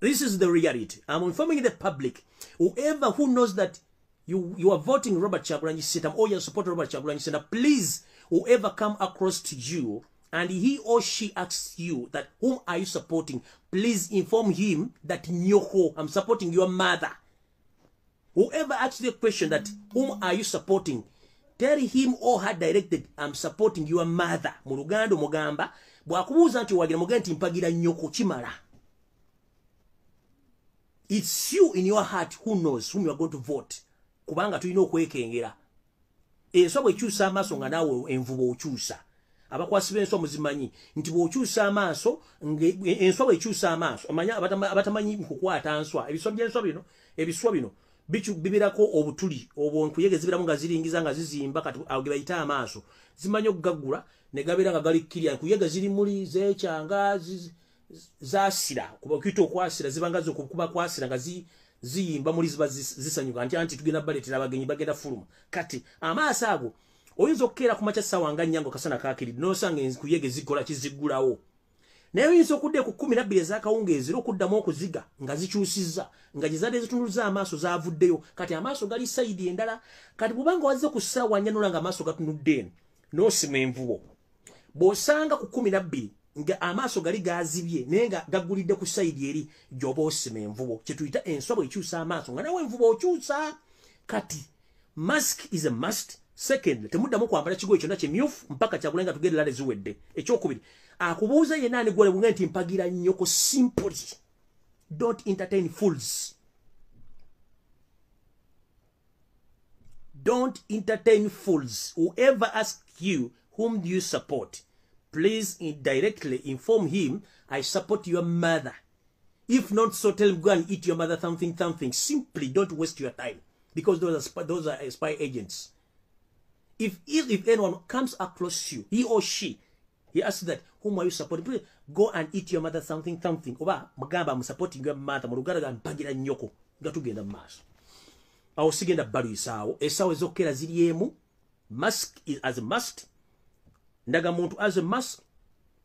This is the reality. I'm informing the public. Whoever who knows that you are voting Robert Kyagulanyi Center or you support Robert Kyagulanyi Center, please, whoever come across to you and he or she asks you that whom are you supporting, please inform him that Nyoko, I'm supporting your mother. Whoever asks the question that whom are you supporting, tell him or her directed, I'm supporting your mother. Mulugando mugamba, bwakubuuza nti wagira mugambe nti mpagira Nyoko kimala. It's you in your heart who knows whom you are going to vote. Kubanga tulina okwekengera. Enswa bw'ekyusa amaaso nga naawe envubo okyusa. Abakwasi b'enswa muzimanyi nti bw'okyusa amaaso enswa bw'ekyusa amaaso amanya abatamanyi kukwata nswa ebiswa by'enswa bino ebiswa bino bibirako obutuli obunkuyege zibiramu nga ziringiza nga zizimba kati agebayita amaaso zimanyi okugaggula ne gabeera nga galikkirya nkuyege ziri muli zeekyanga zasira kuba kwita okwasira zibanga zokuba kwasira nga ziyimba muri ziba zisanyuka nti tugenda baletera abagenyi bagenda fuluma kati amaaso ago oyinza okukeera ku makya ssaawa nga nnyango kasana kaakiride n'osanga enkuyege zikola kiziggulawo naye oyinza okudde ku 12 ez'akawungeezi okuddamu okuziga nga zikyusizza nga gye zadde zitunuluza amaaso zaavuddeyo kati amaaso gali sayidi endala kati bw'obanga wazze ku ssaawa nnya nga amaaso gatunudde eno n'osima envubo bw'osanga ku 12 nga amaaso gali gazibye naye nga gaggulidde ku sayidi eri gy'oba osima envubo kye tuyita enswa bw'ekyusa amaaso nga nawe envubo okyusa kati mask is a must. Second, temuddamu kwambala kigoye kyonna kimyufu mpaka Kyagulanyi nga tugenda lale ziwedde. Ekyokubiri akubuuza yenna ani gwole bunga nti mpagira Nyoko simply. Don't entertain fools. Don't entertain fools. Whoever asks you whom do you support, please directly inform him I support your mother. If not so, tell him go and eat your mother something. Simply don't waste your time because those are spy agents. If anyone comes across you, he or she, he asks that, whom are you supporting? Please go and eat your mother something. Oba, magamba, I'm supporting your mother. Mulugaraga mpagira Nyoko. Gatugenda maaso. Awo sigenda balu isaawo. Esaawo ezokera ziriemu. Mask is as a must. Ndaga muntu as a must.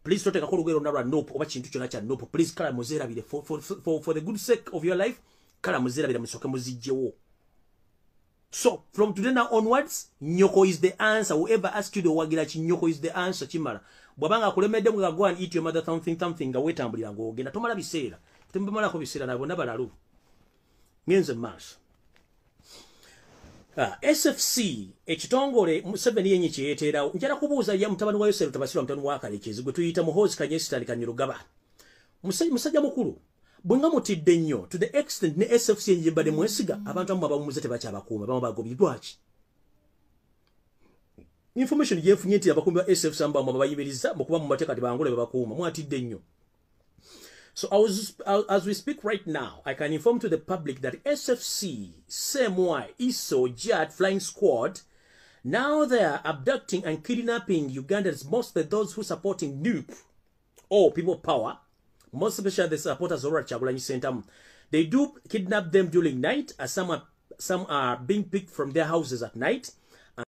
Please don't take a kolugero nara nope. Oba chintu chona cha nope. Please kala muzera bide. For the good sake of your life, kala muzera bide musoke muzijewo. So, from today now onwards, Nyoko is the answer. Whoever asks you the wagirachi, Nyoko is the answer. Chimara. Bwabanga kulemede mga go and eat your mother something nga wetambulira ngo genda tomala biseera. Tembamala ko biseera nabo nabalalu. Ngenze mass. SFC ekitongole 7 yenye kyetera njala kubuuza ya mutabani wa Yosef tabasira mutabani wa Kalekezi gwe tuyita muhozi kanyesitali kanyirugaba. Musajja mukulu bwenga mutidde nnyo to the extent ne SFC njibade mwesiga abantu amu abamumuze tebakyabakuuma bamu bagobidwaki information yefunye nti abakumbi ba SFC amba bayibiriza mukuba mu mateeka tibangole babakuuma mwatidde nnyo So as we speak right now, I can inform to the public that SFC, CMY, ISO, JAT, Flying Squad, now they are abducting and kidnapping Ugandans, mostly those who supporting NUP or People Power, most especially the supporters of Chagulanyi Center. They do kidnap them during night, as some are being picked from their houses at night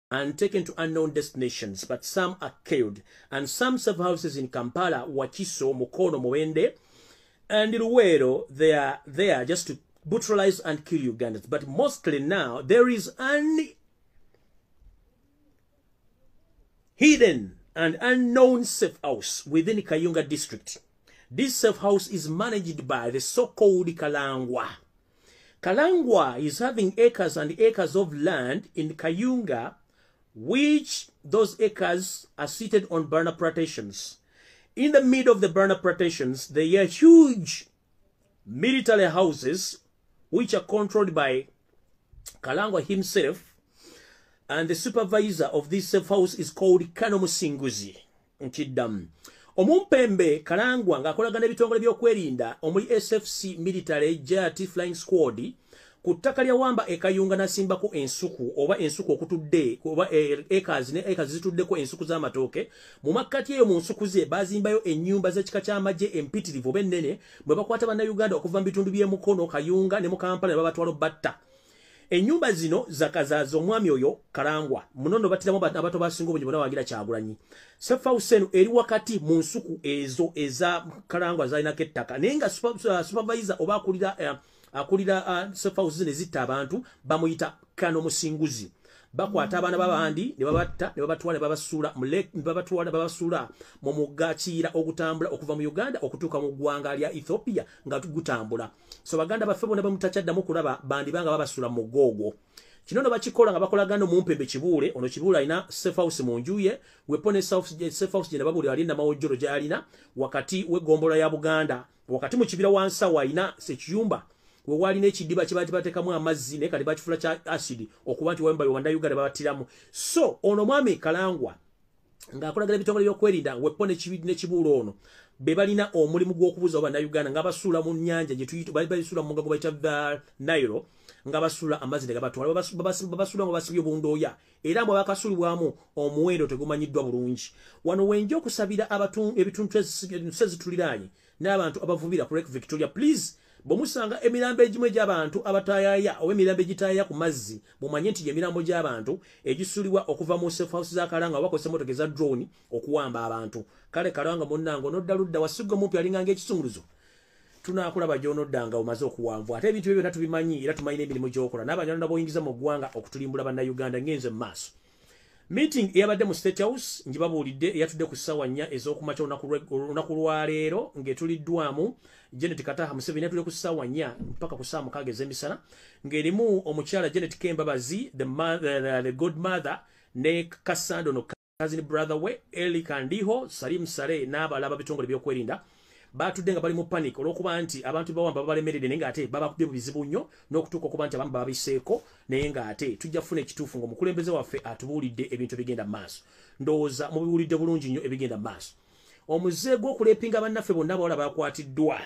and taken to unknown destinations, but some are killed. And some safe houses in Kampala, Wakiso, Mukono, Mwende, and Luwero, they are there just to brutalize and kill Ugandans. But mostly now, there is an hidden and unknown safe house within Kayunga district. This safe house is managed by the so-called Kalangwa. Kalangwa is having acres and acres of land in Kayunga, which those acres are seated on burner plantations. In the middle of the burner plantations, there are huge military houses which are controlled by Kalangwa himself, and the supervisor of this safe house is called Kano Musinguzi. Omumpembe Kalangwa ng'akolagana ebitongole by'okwerinda omuli SFC military JAT Flying Squad ku ttaka lya Wamba ekayunga nasimbako ensuku oba ensuku okutudde oba acres zituddeko ensuku z'amatooke. Mu makkati eyo mu nsuku ze bazimbayo ennyumba z'ekika ky'amagye empitirivu oba ennene bwe bakwata bannayuganda okuva mu bitundu by'e Mukono, Kayunga ne mu Kampala ne babatwala batta. Enyumba zino zakazaza omwami oyo Kalangwa munono batiramu abato basinga obungi bonna wagira Kyagulanyi. Safe house eno eri wakati mu nsuku ezo eza Kalangwa zalinako ettaka naye nga supervisor oba akulira safe house zino zitta abantu bamuyita Kano Musinguzi. Bakwata abaana b'abandi ne babatta ne babatwala ne babasuula mu mugga Kiyira ogutambula okuva mu Uganda okutuuka mu ggwanga lya Ethiopia nga gutambula. So baganda baffe bonna bamutakyaddamu kulaba bandi banga babasuula mu gogo. Kino no bakikola nga bakolagana Mumpembe Kibuule. Ono Kibuule alina safe house mu njuye, wepone safe house gye babuli alinda mawojjolo gy'alina wakati w'eggombolola ya Buganda, wakati mu kibira wansawo alina sekiyumba we wali n'ekidiba kye batekamu amazzi naye kati bakifula kya acid okuba nti wemba Uganda babatiramu. So ono mwami Kalangwa ng'akolagana ebitongole by'okwerinda wepone Kibuule ono be balina omulimu gw'okubuza bannayuganda nga basuula mu nnyanja gye tuyita basuula mu mugago bayita Nairo nga basuula amazzi ne gabatwala babasuula nga basibye obundooya era mwe bakasuulibwamu omuwendo tegumanyiddwa bulungi. Wano wenja okusabira ebitundu ezituliraanye n'abantu abavubira ku Lake Victoria, please bomusanga emirambo egimu egy'abantu abatayaya oba emirambo egitayaya ku mazzi mumanye nti emirambo gy'abantu egisuulibwa okuva mu safe house za Kalanga bakozesa emmotoka eza drone okuwamba abantu. Kale Kalanga munnange onodda ludda wasigwa mumpi alinganga ekisumuluzo tunaakulaba gy'onoddanga omaze okuwanvu ate ebintu byonna tubimanyi era tumanyi n'emirimu gy'okola n'abanyalanda boyingiza mu ggwanga okutulimbula bannayuganda ngenze mu maaso. Meeting eyabadde mu State House njibabuulidde eyatudde ku ssaawa 4 ez'okumakya olunaku lwa leero ng'etuliddwamu Janet Kataha Museveni yatudde ku ssaawa 4 mpaka ku ssaawa 6 ez'emisana ng'erimu omukyala Janet Kembabazi the godmother ne Kasando no cousin brother we Eli Kandiho Salim Sare n'abalaba bitongole by'okwerinda batudde nga bali mu panic olw'okuba nti abantu bawamba babalemeredde naye ng'ate babakubye mu bizibu nnyo n'okutuuka okuba nti abamu babiseeko naye ng'ate tujja kufuna ekituufu ng'omukulembeze waffe atubuulidde ebintu ebigenda mu maaso. Ndowooza mubiwulidde bulungi nnyo ebigenda mu maaso. Omuze gw'okuleepinga bannaffe bonna abawala bakwatiddwa.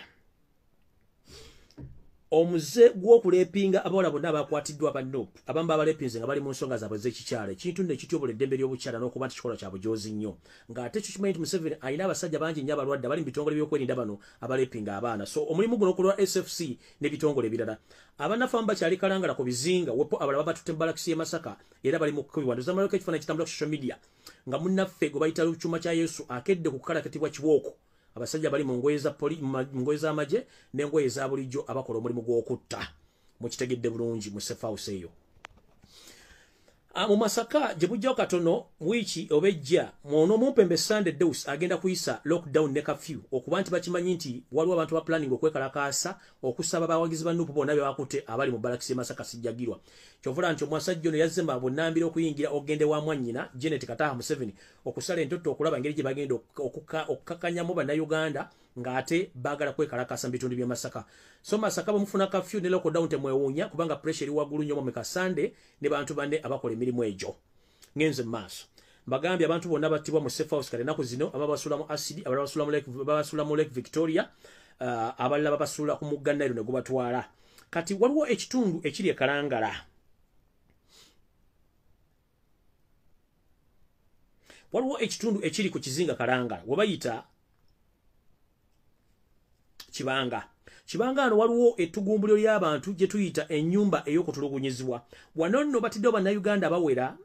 Omuze gw'okuleepinga abawala bonna abakwatiddwa banno abamu babalepinze nga bali mu nsonga zaabwe z'ekikyala ekintu nno ekityobula eddembe ly'obukyala n'okuba nti kikola kya bujozi nnyo ng'ate kyo kimanyi nti Museveni alina abasajja bangi nnyo abalwadde abali mu bitongole by'okwerinda bano abalepinga abaana. So omulimu guno okulwa SFC n'ebitongole ebirala abannaffe abamu bakyali kalangala ku bizinga wepo abalala batutte mu balakisi y'e Masaka era bali mu kubiwanda zamalako ekifaananyi kitambula ku social media nga munnaffe gwe bayita Lukyuma kya Yesu akedde ku kukalakatibwa kibooko. Abasajja bali mu ngoye z'amagye n'engoye za bulijjo abakola omulimu gw'okutta mukitegedde bulungi mu safe house eyo. Mu Masaka gye bujjawo katono wiiki oba ejja mwono Mumpembe Sunday Dose agenda kuyisa lockdown ne curfew okuba nti bakimanyi nti waliwo abantu ba planning okwekalakaasa okusaba abawagizi ba NUP bonna be bakutte abali mu balakisi Masaka sijjagirwa. Kyovula nti omusajja ono yazze mba bunnambira okuyingira ogende wa mwannyina Janet Kataha Museveni okusala entotto okulaba engeri gye bagenda okukakkanyamu bannayuganda ng'ate baagala kwekalakaasa mu bitundu by'e Masaka. So Masaka bamufuna curfew ne lockdown temwewuunya kubanga pressure eri waggulu nnyo mu Sunday ne bantu banne abakola emirimu egyo. Ngenze mu maaso mbagambye abantu bonna battibwa mu safe house kale ennaku zino aba basuula mu acid abalala babasuula mu Lake Victoria abalala babasuula ku mugga Nile ne gubatwala. Kati waliwo ekitundu ekiri e Kalangala. Waliwo ekitundu ekiri ku kizinga Kalangala we bayita Kibanga. Kibanga ano waliwo ettugumbuliro ly'abantu gye tuyita ennyumba ey'okutulugunyizibwa. Wano nno batidde bannayuganda bawera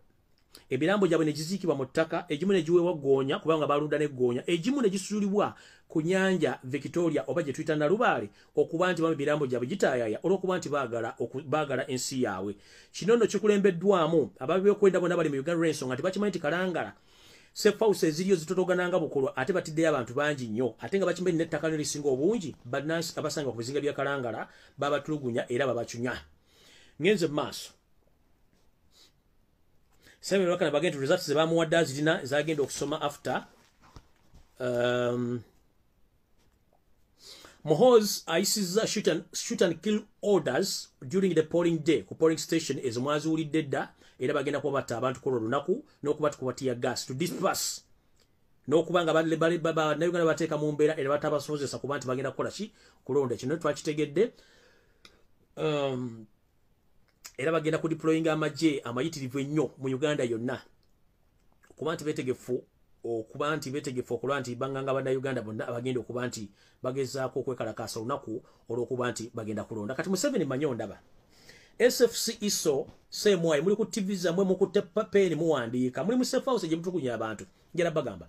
ebirambo gyabwe ne giziikibwa mu ttaka, egimu ne giweebwa Ggoonya kubanga baalunda ne Ggoonya, egimu ne gisuulibwa ku nnyanja Victoria oba gye tuyita Nalubaale okuba nti ebirambo gyabwe gitaayaya olw'okuba nti baagala ensi yaabwe. Kino nno kikulembeddwamu ababyokwenda bonna bali mu Uganda olw'ensonga nti bakimanyi nti Kalangala safe house eziriyo zitotogananga bukolwa ate batiddeyo abantu bangi nnyo ate nga bakimanyi n'ettaka lyo lisinga obungi bannansi abasanga ku bizinga bya Kalangala babatulugunya era babacunya. Ngenze mu maaso Samuel Wakana bagenda results ze bamuwadde azirina zagenda okusoma after Mohoz ayisizza shoot and kill orders during the polling day ku polling station ezimwazuulidde dda era bagenda kuba batta abantu ku lunaku n'okuba tukubatiya gas to disperse n'okuba nga bannayuganda bateeka mu mbeera era batabasobozesa kuba nti bagenda kukola ki kulonda. Kino twakitegedde era bagenda ku deployinga amagye amayitirivu ennyo mu Uganda yonna okuba nti betegefu okulwa nti banganga bannayuganda bonna abagenda okuba nti bagezaako okwekalakaasa olunaku olw'okuba nti bagenda kulonda. Kati Museveni manyo ndaba SFC ISO semwayi muli ku TV zammwe mukutte papeeni muwandiika muli mu safe house gye mutulugunya abantu njala bagamba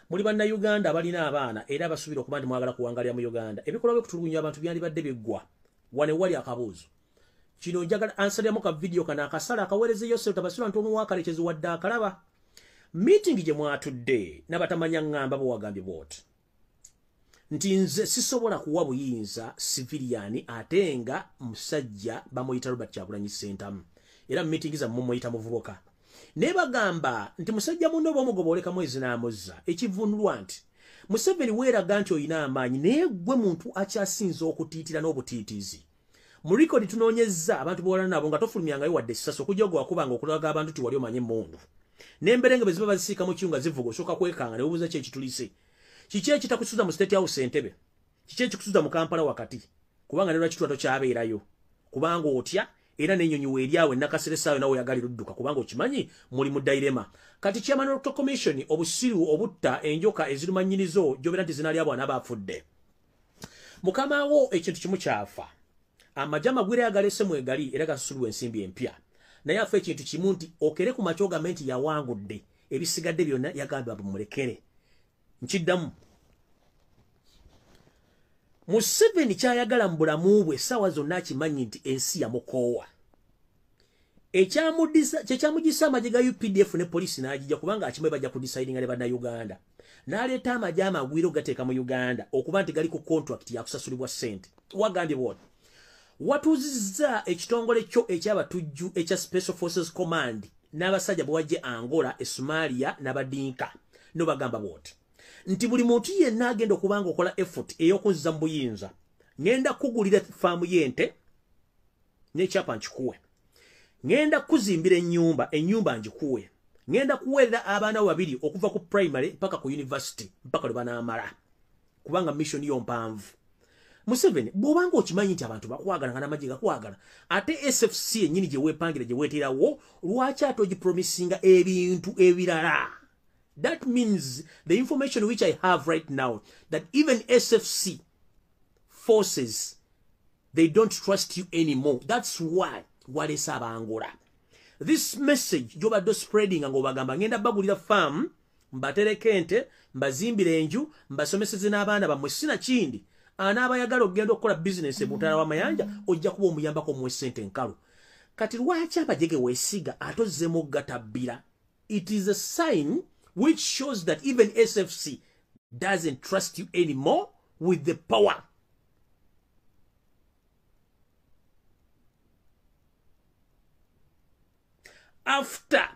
muli bannayuganda abalina abaana era abasuubira okuba nti mwagala kuwangalira mu Uganda ebikolwa by'okutulugunya abantu byandibadde biggwa wane wali akabuuzo. Kino njagala ansalamu ka video kana akasala akaweereze Yosef tabasula ntono wakalekezi wadde akalaba meeting gye mwatudde n'abatamanya ngamba bo wagambye bwoti nti nze sisobola kuwa buyinza civilian ate nga musajja bamuyita Robert Kyagulanyi Ssentamu era meeting za mumuyita muvubuka ne bagamba nti musajja munno bomugoboleka mwezi n'amuzza ekivunulwa nti Museveni weeraga nti oyina amaanyi naye gwe muntu akyasinza okutiitira n'obutiitiizi. Mu record tunoonyezza abantu bw'olana nabo nga tofulumyangayo wadde essasi okujja gwakubanga okulaga abantu ti wali omanye emmundu n'emberenge bwe ziba bazisiika mu kiyunga zivuga osooka kwekanga ne bubuuza ki ekitulise kiki ekitakusuza mu State House Entebbe kiki ekikusuza mu Kampala wakati kubanga ne lwaki tuba tokyabeerayo kubanga otya era n'ennyonyi weeryawe nakaseresaayo nawe oyagala ludduka kubanga okimanyi muli mu dairema. Kati Chairman Electoral Commission obusiru obutta enjoka ezirumanyirizo gy'obeera nti zinaalya bwana baafudde mukamaawo ekintu kimu kyafa amajama gwire agalese mwegali era gasulwa ensimbi empya naye afa ekintu kimu nti okere ku makyo gambe nti yawangudde ebisigadde byonna yagambye bamulekere. Nkiddamu Museveni kyayagala mu bulamu bwe essaawa zonna akimanyi nti ensi yamukoowa ekyamugisa amagye ga UPDF ne polisi n'agijja kubanga akimanyi bajja kudisidinga ne bannayuganda n'aleeta amagye amagwiro gateeka mu Uganda okuba nti gali ku contract yakusasulibwa ssente. Wagambye bwoti watuuzizza ekitongole kyo ekyabatujju ekya Special Forces Command n'abasajja bwajje Angola Somalia n'abadinka no bagamba bwoti nti buli muntu yenna agenda okubanga okola effort ey'okunziza mu buyinza ngenda kugulira faamu y'ente n'ekyapa nkikuwe ngenda kuzimbira ennyumba njikuwe ngenda kuweerera abaana babiri okuva ku primary mpaka ku university mpaka lwe banaamala kubanga mission yo mpanvu. Museveni bw'obanga okimanyi nti abantu bakwagala nga n'amagye gakwagala ate SFC ennyini gye weepangira gye weeterawo lwaki ate ogipromisinga ebintu ebirala? That means the information which I have right now that even SFC forces they don't trust you anymore. That's why walesa Angola. This message jobadde spreading ngo bagamba ngenda bagulira farm mbatereke ente mbazimbire enju mbasomeseze n'abaana bamwe sina kindi anaabayagala okugenda okukola business ebutala w'amayanja ojja kuba omuyambako mu sente nkalu. Kati lwaki abajege weesiga atozzemu gatabbira? It is a sign which shows that even SFC doesn't trust you anymore with the power. After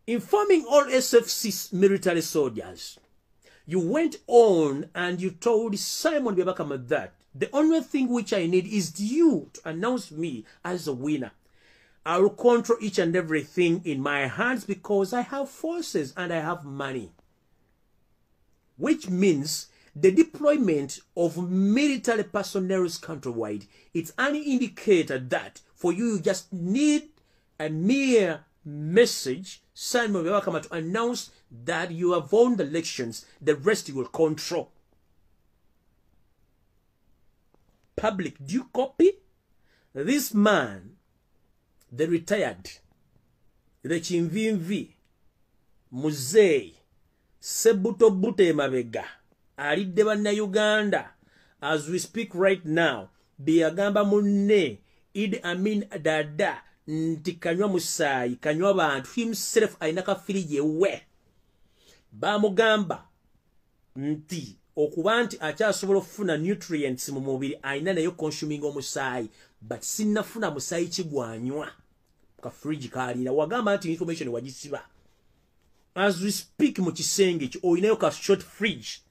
informing all SFC military soldiers, you went on and you told Simon Byabakama that the only thing which I need is you to announce me as a winner. I will control each and everything in my hands because I have forces and I have money. Which means The deployment of military personnel countrywide, it's an indicator that for you just need a mere message, Simon Welcome to announce that you have won the elections, the rest you will control. Public, do you copy? This man, the retired, the Chimvimvi, Muzei, Sebuto Bute Mabega, alidde banna Uganda, as we speak right now, Biagamba Munne, Idi Amin Dada, nti kanywa musayi, kanywa bantu, himself ainaka filije we. Bamugamba, nti, okuba nti akyasobola okufuna nutrients mu mubiri ayina nayo consuming omusayi, but sinnafuna musayi kigwanywa ka fridge kalira. Wagamba nti information wagisiba. As we speak mu kisenge ekyo oyinayo ka short fridge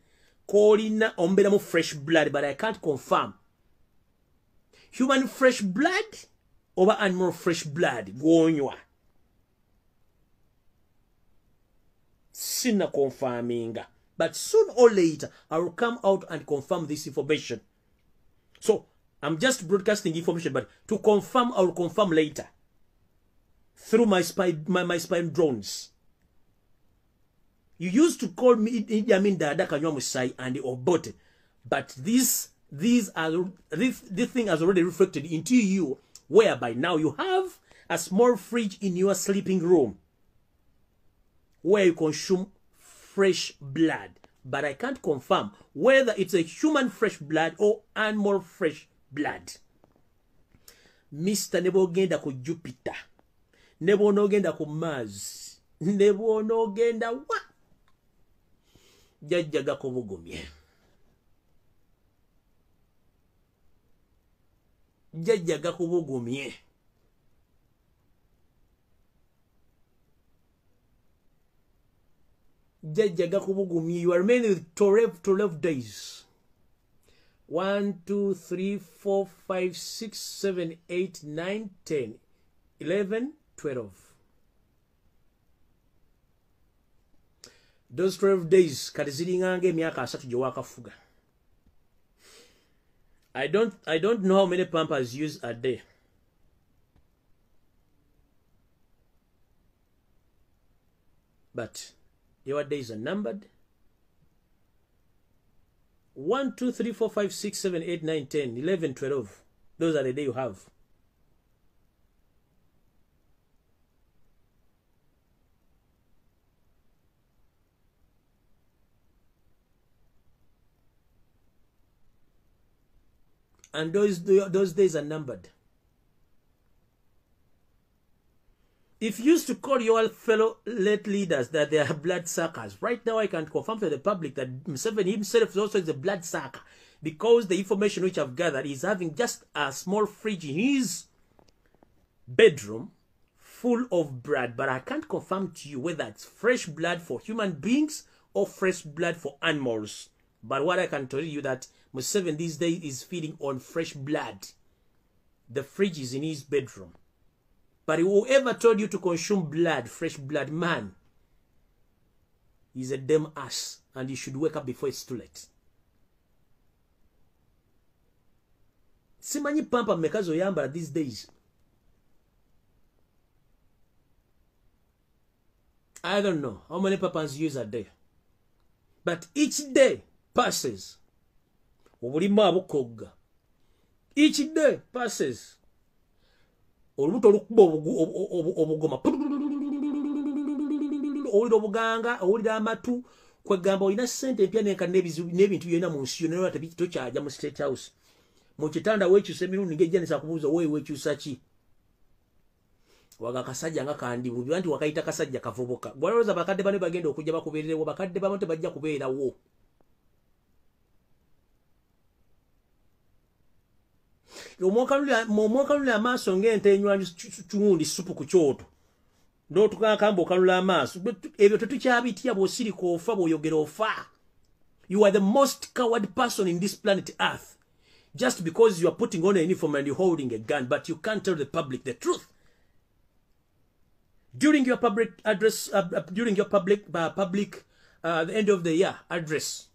kolina omberamu fresh blood, but I can't confirm. Human fresh blood over animal fresh blood gwonywa. Sinna confirminga. But soon or later, I will come out and confirm this information. So, I'm just broadcasting information, but to confirm, I will confirm later. Through my spy drones. You used to call me Idi Amin Dada Kanywa Musai and Obote. But this thing has already reflected into you, whereby now you have a small fridge in your sleeping room where you consume fresh blood. But I can't confirm whether it's a human fresh blood or animal fresh blood. Mr. Nebo genda ku Jupiter. Nebo no genda ku Mars. Nebo no genda wa? Jajjaga kubugumye. Jajjaga kubugumye. Jajjaga kubugumye. You are remaining with 12 days. 1, 2, 3, 4, 5, 6, 7, 8, 9, 10, 11, 12. Those 12 days, katiziringange myaka asatu gye wakafuga. I don't know how many pampers used a day. But your days are numbered. 1, 2, 3, 4, 5, 6, 7, 8, 9, 10, 11, 12. Those are the days you have. And those days are numbered. If you used to call your fellow late leaders that they are blood suckers, right now I can confirm to the public that Museveni himself also is a blood sucker, because the information which I've gathered is having just a small fridge in his bedroom full of blood, but I can't confirm to you whether it's fresh blood for human beings or fresh blood for animals. But what I can tell you that Museveni these days is feeding on fresh blood. The fridge is in his bedroom. But whoever told you to consume blood, fresh blood, man, is a damn ass. And you should wake up before it's too late. Simanyi pampa mekazo yamba these days. I don't know how many pampers you use a day. But each day passes. Each day passes. Olubuto olukuba obugoma owulira obuganga owulira amatu kwegamba olina ssente empya n'ebintu byonna mu nsi yonna tokyaja mu State House mu kitanda weekyusa emirundi ng'ejjanisa kubuuza weekyusa ki waga kasajja nga kandibubi nti wakayita kasajja kavubuka gwalowooza bakadde bano bagenda okujja bakubeererewo bakadde bamu tebajja kubeerawo. Omwokanula amaaso ng'ente enywa kiwundi supu ku kyoto n'otukakamba okanula amaaso ebyo tetukyabitya bw'osirika ofa bw'oyogera ofa. You are the most coward person in this planet Earth just because you are putting on a uniform and you're holding a gun, but you can't tell the public the truth. During your public address, the end of the year address,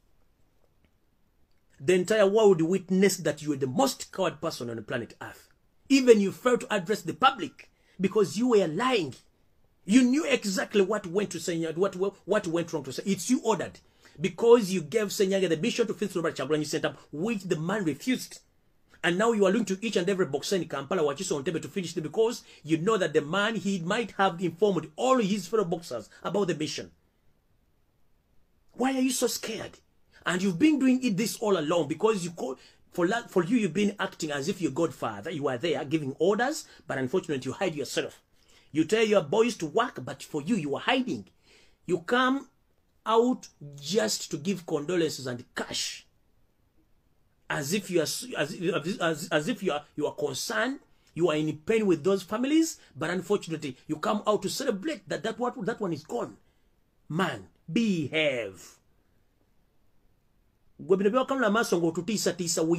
The entire world witnessed that you were the most coward person on the planet Earth. Even you failed to address the public because you were lying. You knew exactly what went to Senyaga, what went wrong to Senyaga. It's you ordered. Because you gave Senyaga the mission to fix Robert Chagulanyi Center, which the man refused. And now you are looking to each and every boxer in Kampala, what you saw on table to finish it because you know that the man, he might have informed all his fellow boxers about the mission. Why are you so scared? And you've been doing this all along because you call, for you, you've been acting as if you're Godfather. You are there giving orders, but unfortunately you hide yourself. You tell your boys to work, but for you, you are hiding. You come out just to give condolences and cash. As if you are, as if you are concerned, you are in pain with those families, but unfortunately, you come out to celebrate that one is gone. Man, behave. We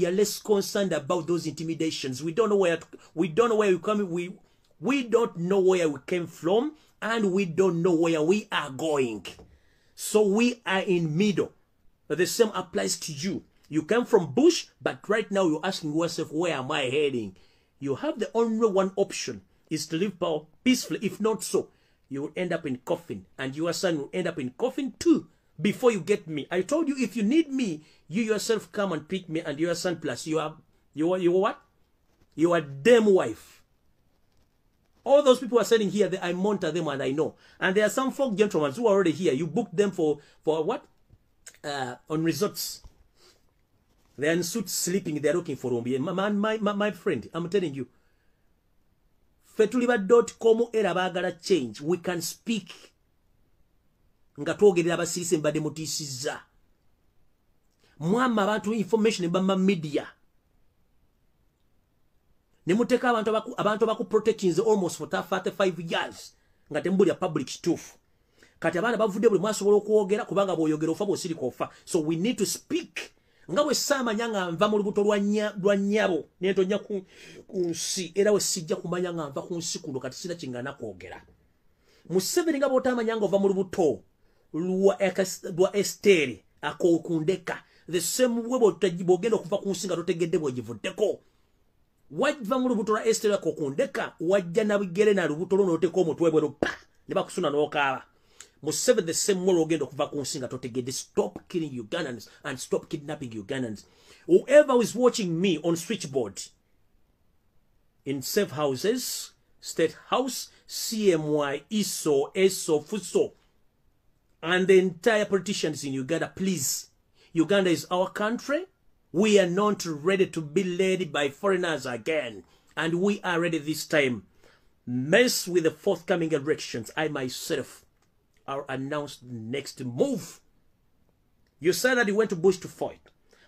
are less concerned about those intimidations. We don't know where we come. We don't know where we came from, and we don't know where we are going. So we are in middle. The same applies to you. You came from bush, but right now you're asking yourself, where am I heading? You have the only one option is to live peacefully. If not so, you will end up in coffin, and your son will end up in coffin too. Before you get me, I told you if you need me, you yourself come and pick me, and your son plus you are what? You are damn wife. All those people are sitting here, I monitor them and I know. And there are some folk gentlemen who are already here. You booked them for what? On resorts. They are in suits sleeping. They are looking for Lumbuye. My friend, I'm telling you. Fetuliba.com era bagala change. We can speak. Nga twogerera abasirisi mbadde mutiisizza. Mwamma abantu information bama media. Nemuteka abantu baku protections almost for 35 years. Nga tembulya public stuff. Kati abana bavudde buli mwasobola okwogera kubanga bw'oyogera ofa bw'osiri kofa. So we need to speak. Nga bwe saamanya nga nva mu lubuto lwa nnyabo nentonya ku nsi era we sijja kumanya nga nva ku nsi kuno kati sina kingana kwogera. Museveni nga bw'otaamanya nga ova mu lubuto lwa Esteri akokundeka the same way bw'ogenda okuva ku nsi nga totegedde bw'ogivuddeko. Wajva mu lubuto lwa Esteri akokundeka wajja na bigere na lubuto lwo n'oteeka omutwe bwe lupa ne bakusuna n'okaaba. Museveni the same way ogenda okuva ku nsi nga totegedde. Stop killing Ugandans and stop kidnapping Ugandans. Whoever is watching me on switchboard in safe houses, State House, CMY, ISO, ESO, FUSO, and the entire politicians in Uganda, please. Uganda is our country. We are not ready to be led by foreigners again. And we are ready this time. Mess with the forthcoming elections. I myself are announced next move. You said that you went to bush to fight.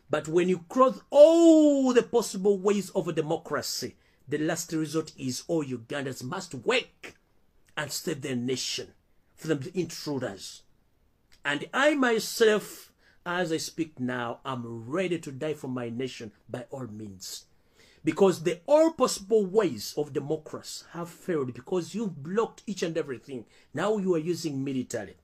But when you cross all the possible ways of a democracy, the last result is all Ugandans must work and save their nation from the intruders. And I myself, as I speak now, am ready to die for my nation by all means. Because the all possible ways of democracy have failed because you've blocked each and everything. Now you are using military.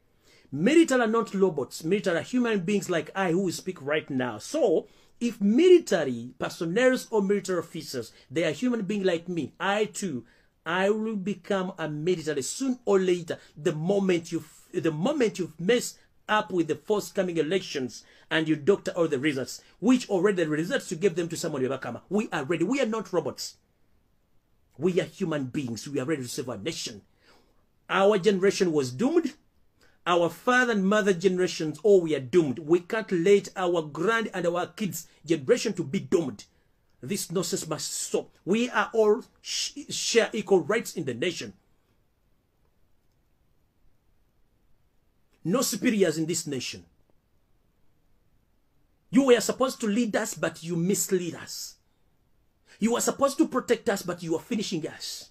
Military are not robots. Military are human beings like I who speak right now. So, if military personnel or military officers, they are human beings like me, I too, I will become a military soon or later. The moment you've messed up with the forthcoming elections and you doctor all the results, which already the results you gave them to someone. We are ready. We are not robots. We are human beings. We are ready to save our nation. Our generation was doomed. Our father and mother generations, oh, we are doomed. We can't let our grand and our kids' generation to be doomed. This nonsense must stop. We are all share equal rights in the nation. No superiors in this nation. You were supposed to lead us, but you mislead us. You were supposed to protect us, but you are finishing us.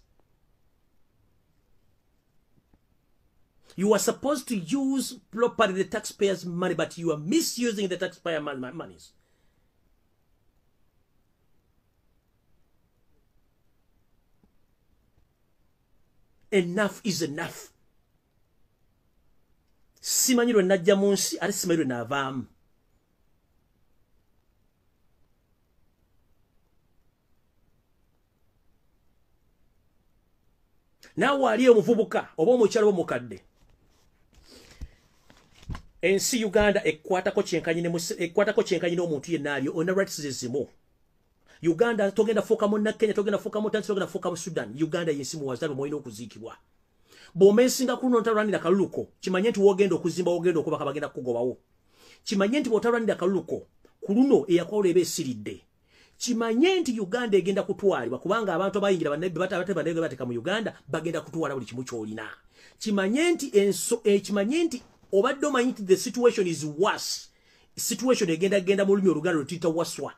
You were supposed to use properly the taxpayers' money, but you are misusing the taxpayer monies. Enough is enough. Simanyi lwe najja mu nsi ate simanyi lwe naavaamu. Naawe ali omuvubuka oba omukyala omukadde ensi Uganda ekwatako kyenkanyi n'omuntu yenna ali on the rights zizimu. Uganda togenda fuuka mu Kenya, togenda fuuka mu Tanzania, togenda fuuka mu Sudan. Uganda yensi muwazalwa mwolina okuziikibwa. Bw'omeesinga ku n'otalwanira kaluluko, kimanye nti wogenda okuzimba, wogenda okubaka, bagenda kugobawo. Kimanye nti bw'otalwanira kaluluko, ku luno eyakola eba esiridde. Kimanye nti Uganda egenda kutwalibwa kubanga abantu abayingira banne bateka mu Uganda bagenda kutwala buli kimu kyolina. Kimanye nti obadde omanyi nti the situation is worse. Situation egenda mu lulimi oluganda lutuyita waswa.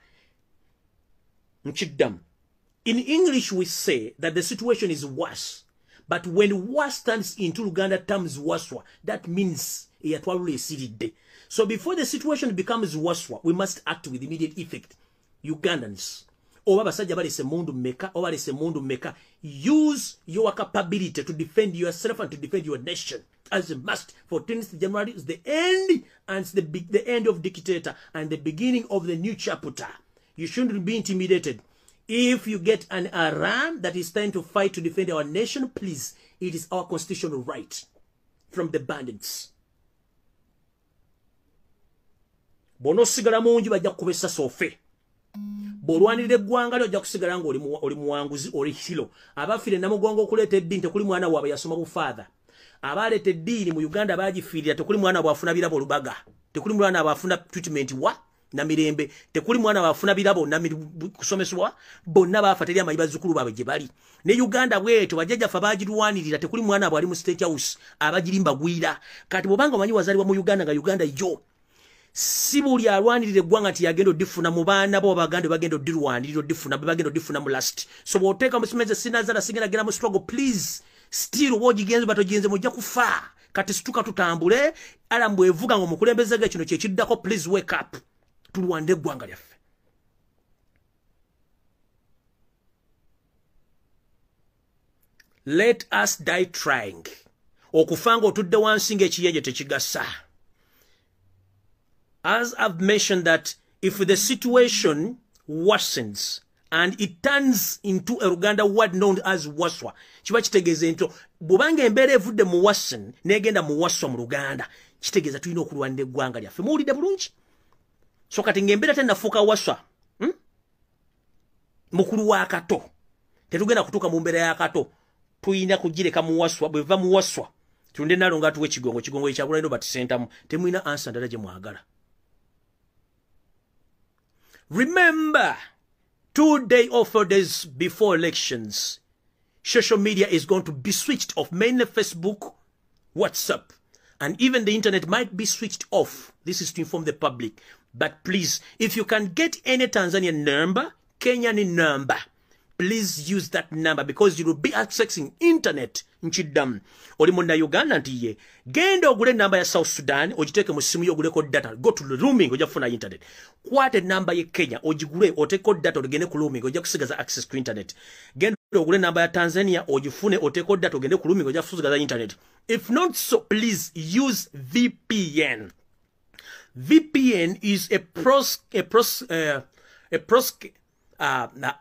Nchidam. In English we say that the situation is worse. But when worse turns into Uganda terms waswa, that means eyatwalula esiridde. So before the situation becomes waswa, we must act with immediate effect. Ugandans, oba basajja balese mundu meka, oba balese mundu meka, use your capability to defend yourself and to defend your nation as a must. 14th January is the end, and it's the end of dictator and the beginning of the new chapter. You shouldn't be intimidated. If you get an Aram that is trying to fight to defend our nation, please, it is our constitutional right from the bandits. Bono sigala mungi bajja kubesa sofe. Bolwanirire eggwanga lyo ojja kusigala nga oli muwanguzi oli hilo. Abafire namugongo okuleeta eddiini tekuli mwana waabwe yasoma bufaatha. Abaleeta eddiini mu Uganda baagifiirira tekuli mwana waabwe afuna birabo lubaga. Tekuli mwana waabwe afuna treatment wa na mirembe. Tekuli mwana waabwe afuna birabo na kusomesebwa. Bonna baafa teri amanyi bazzukulu baabwe gye bali. Ne Uganda bweto bajjajjaffe baagirwanirira tekuli mwana waabwe ali mu State House abagirimba gwira. Kati bw'obanga omanyi wazaalibwa mu Uganda nga Uganda yo. Sibuli alwanirire eggwanga nti yagenda oddifuna mu baana bo baganda bagenda oddirwanirira oddifuna bagenda oddifuna mu last. So bw'oteeka mu simeze sinazala sigenda genda mu struggle, please still wogigenze batogenze mujja kufa. Kati situka tutambule alamu bwevuga ngo mukulembeze ge kino kyekiddako, please wake up tulwande eggwanga lyaffe. Let us die trying. Okufanga otudde wansi ng'ekiyenje tekigasa. As I've mentioned that if the situation worsens and it turns into a Uganda word known as waswa, kiba kitegeeza nti bw'obanga embeera evudde mu worsen n'egenda mu waswa mu Luganda, kitegeeza tulina okulwanira eggwanga lyaffe. Muwulidde bulungi? So kati ng'embeera tennafuuka waswa, mukulu wa kato, tetugenda kutuuka mu mbeera ya kato, tuyina kugireka mu waswa. Bweva mu waswa tulinde nalo nga tuwe ekigongo ekyagulaino batisentamu, temulina ansa ndala gye mwagala. Remember, 2 days or 4 days before elections, social media is going to be switched off. Mainly Facebook, WhatsApp, and even the internet might be switched off. This is to inform the public. But please, if you can get any Tanzanian number, Kenyan number, please use that number because you will be accessing internet. Nchidam. Oli munda Uganda ntiye. Genda ogule number ya South Sudan, ojiteke mu simu yo oguleko data. Go to the roaming, ojja kufuna internet. Kwate number ye Kenya, ojigule oteko data ogende ku roaming, ojja kusigaza access ku internet. Genda ogule number ya Tanzania, ojifune oteko data ogende ku roaming, ojja kusigaza internet. If not so, please use VPN. VPN is a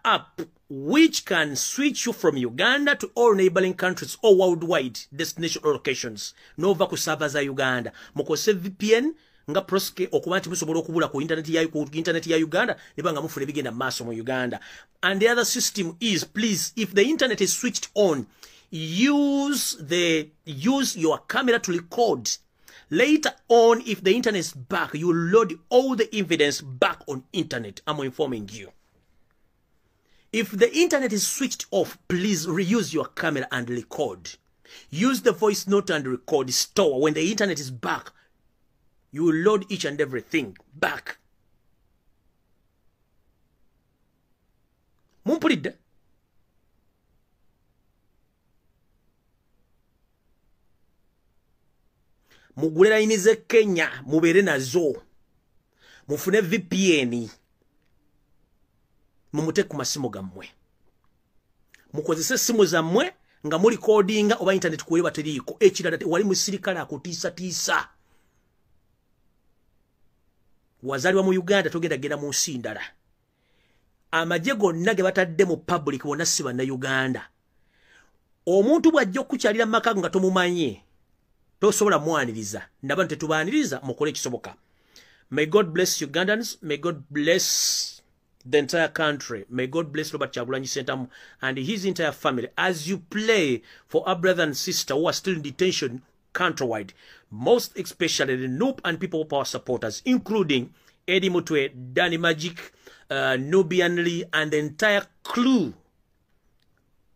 app which can switch you from Uganda to all neighboring countries or worldwide destination or locations. Nova ku server za Uganda. Mukose VPN nga proske okuba nti musobola okubula ku internet ya Uganda nebanga mufune bigenda maaso mu Uganda. And the other system is, please, if the internet is switched on, use your camera to record. Later on, if the internet is back, you load all the evidence back on internet. I'm informing you. If the internet is switched off, please reuse your camera and record. Use the voice note and record. Store. When the internet is back, you will load each and everything back. Mumpulidde? Mugule layini ze Kenya, mubeere nazo. Mufune VPN. Mumute ku masimu gammwe. Mukozese simu zammwe nga muli codinga oba internet kuweba teriiko. Ekirala wali musirikale akutiisa. Wazaliwa mu Uganda togenda genda mu nsi ndala. Amagye gonna ge batadde mu public bonna si banna Uganda. Omuntu bw'ajja okukyalira maka nga tomumanye tosobola mwaniriza ndaba tetubaniriza mukole ekisoboka. May God bless Ugandans. May God bless the entire country. May God bless Robert Chagulanyi Sentamu and his entire family as you play for our brother and sister who are still in detention countrywide, most especially the Noop and People Power supporters, including Eddie Mutwe, Danny Magic, Nubian Lee, and the entire crew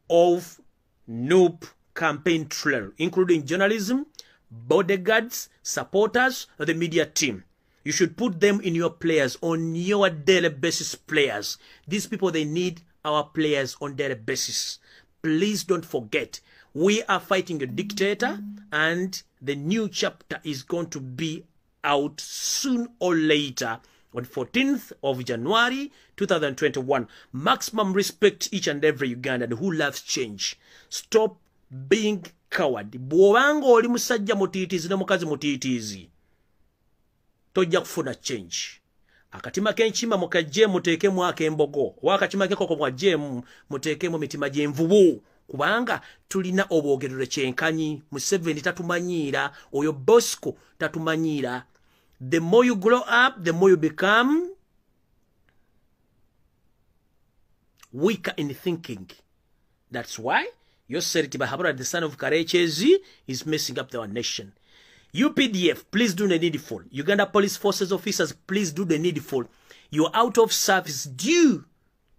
of Noop campaign trail, including journalism, bodyguards, supporters, the media team. You should put them in your players, on your daily basis players. These people, they need our players on daily basis. Please don't forget, we are fighting a dictator and the new chapter is going to be out soon or later on 14th of January 2021. Maximum respect each and every Ugandan who loves change. Stop being coward. Bwobanga oli musajja mutiitizi ne mukazi mutiitizi tojja kufuna change. Akatima k'enkima mukajje muteekemu ak'embogo, wakatima k'enkoko mwajjemu muteekemu mitima gy'envubu, kubanga tulina obwogerero kyenkanyi. Museveni tatumanyiira, oyo Bosco tatumanyiira. The more you grow up, the more you become weaker in thinking. That's why Yoseri Tibahabura, the son of Karechezi, is messing up our nation. UPDF, please do the needful. Uganda Police Forces officers, please do the needful. You are out of service due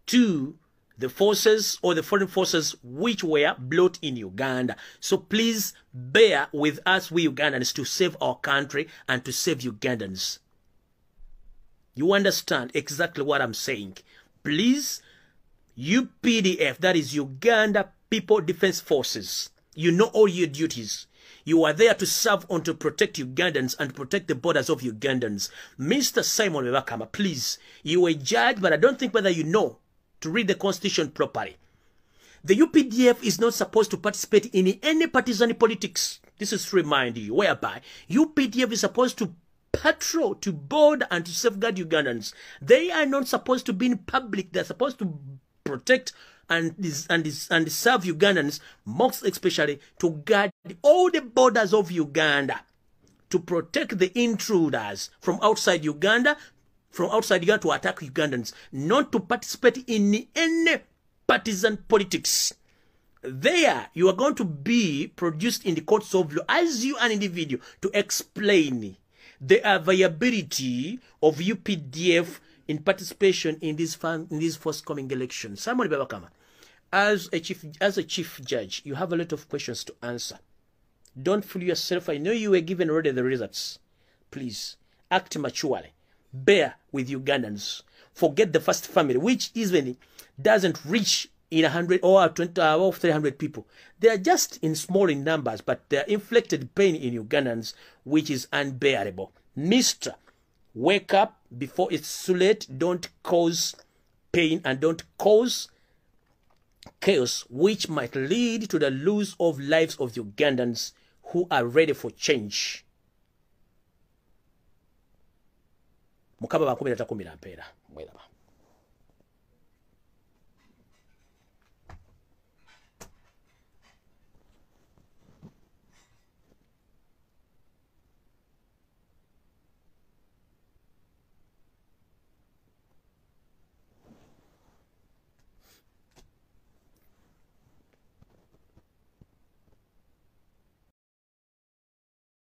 to the forces or the foreign forces which were brought in Uganda. So please bear with us, we Ugandans, to save our country and to save Ugandans. You understand exactly what I'm saying. Please, UPDF, that is Uganda People Defense Forces, you know all your duties. You are there to serve and to protect Ugandans and protect the borders of Ugandans. Mr. Simon Webakama, please, you are a judge, but I don't think whether you know to read the constitution properly. The UPDF is not supposed to participate in any partisan politics. This is to remind you, whereby UPDF is supposed to patrol, to board, and to safeguard Ugandans. They are not supposed to be in public. They're supposed to protect and serve Ugandans, most especially to guard all the borders of Uganda, to protect the intruders from outside Uganda, to attack Ugandans, not to participate in any partisan politics. There, you are going to be produced in the courts of law as you an individual to explain the viability of UPDF in participation in this forthcoming election. Somebody Babakama, as a chief judge, you have a lot of questions to answer. Don't fool yourself. I know you were given already the results. Please act maturely. Bear with Ugandans. Forget the first family, which even doesn't reach in 100 or 20 or 300 people. They are just in small in numbers, but they are inflicted pain in Ugandans, which is unbearable. Mister, wake up before it's too late. Don't cause pain and don't cause chaos, which might lead to the loss of lives of Ugandans who are ready for change. Mukaba bakumira takumira mpera mwelaba.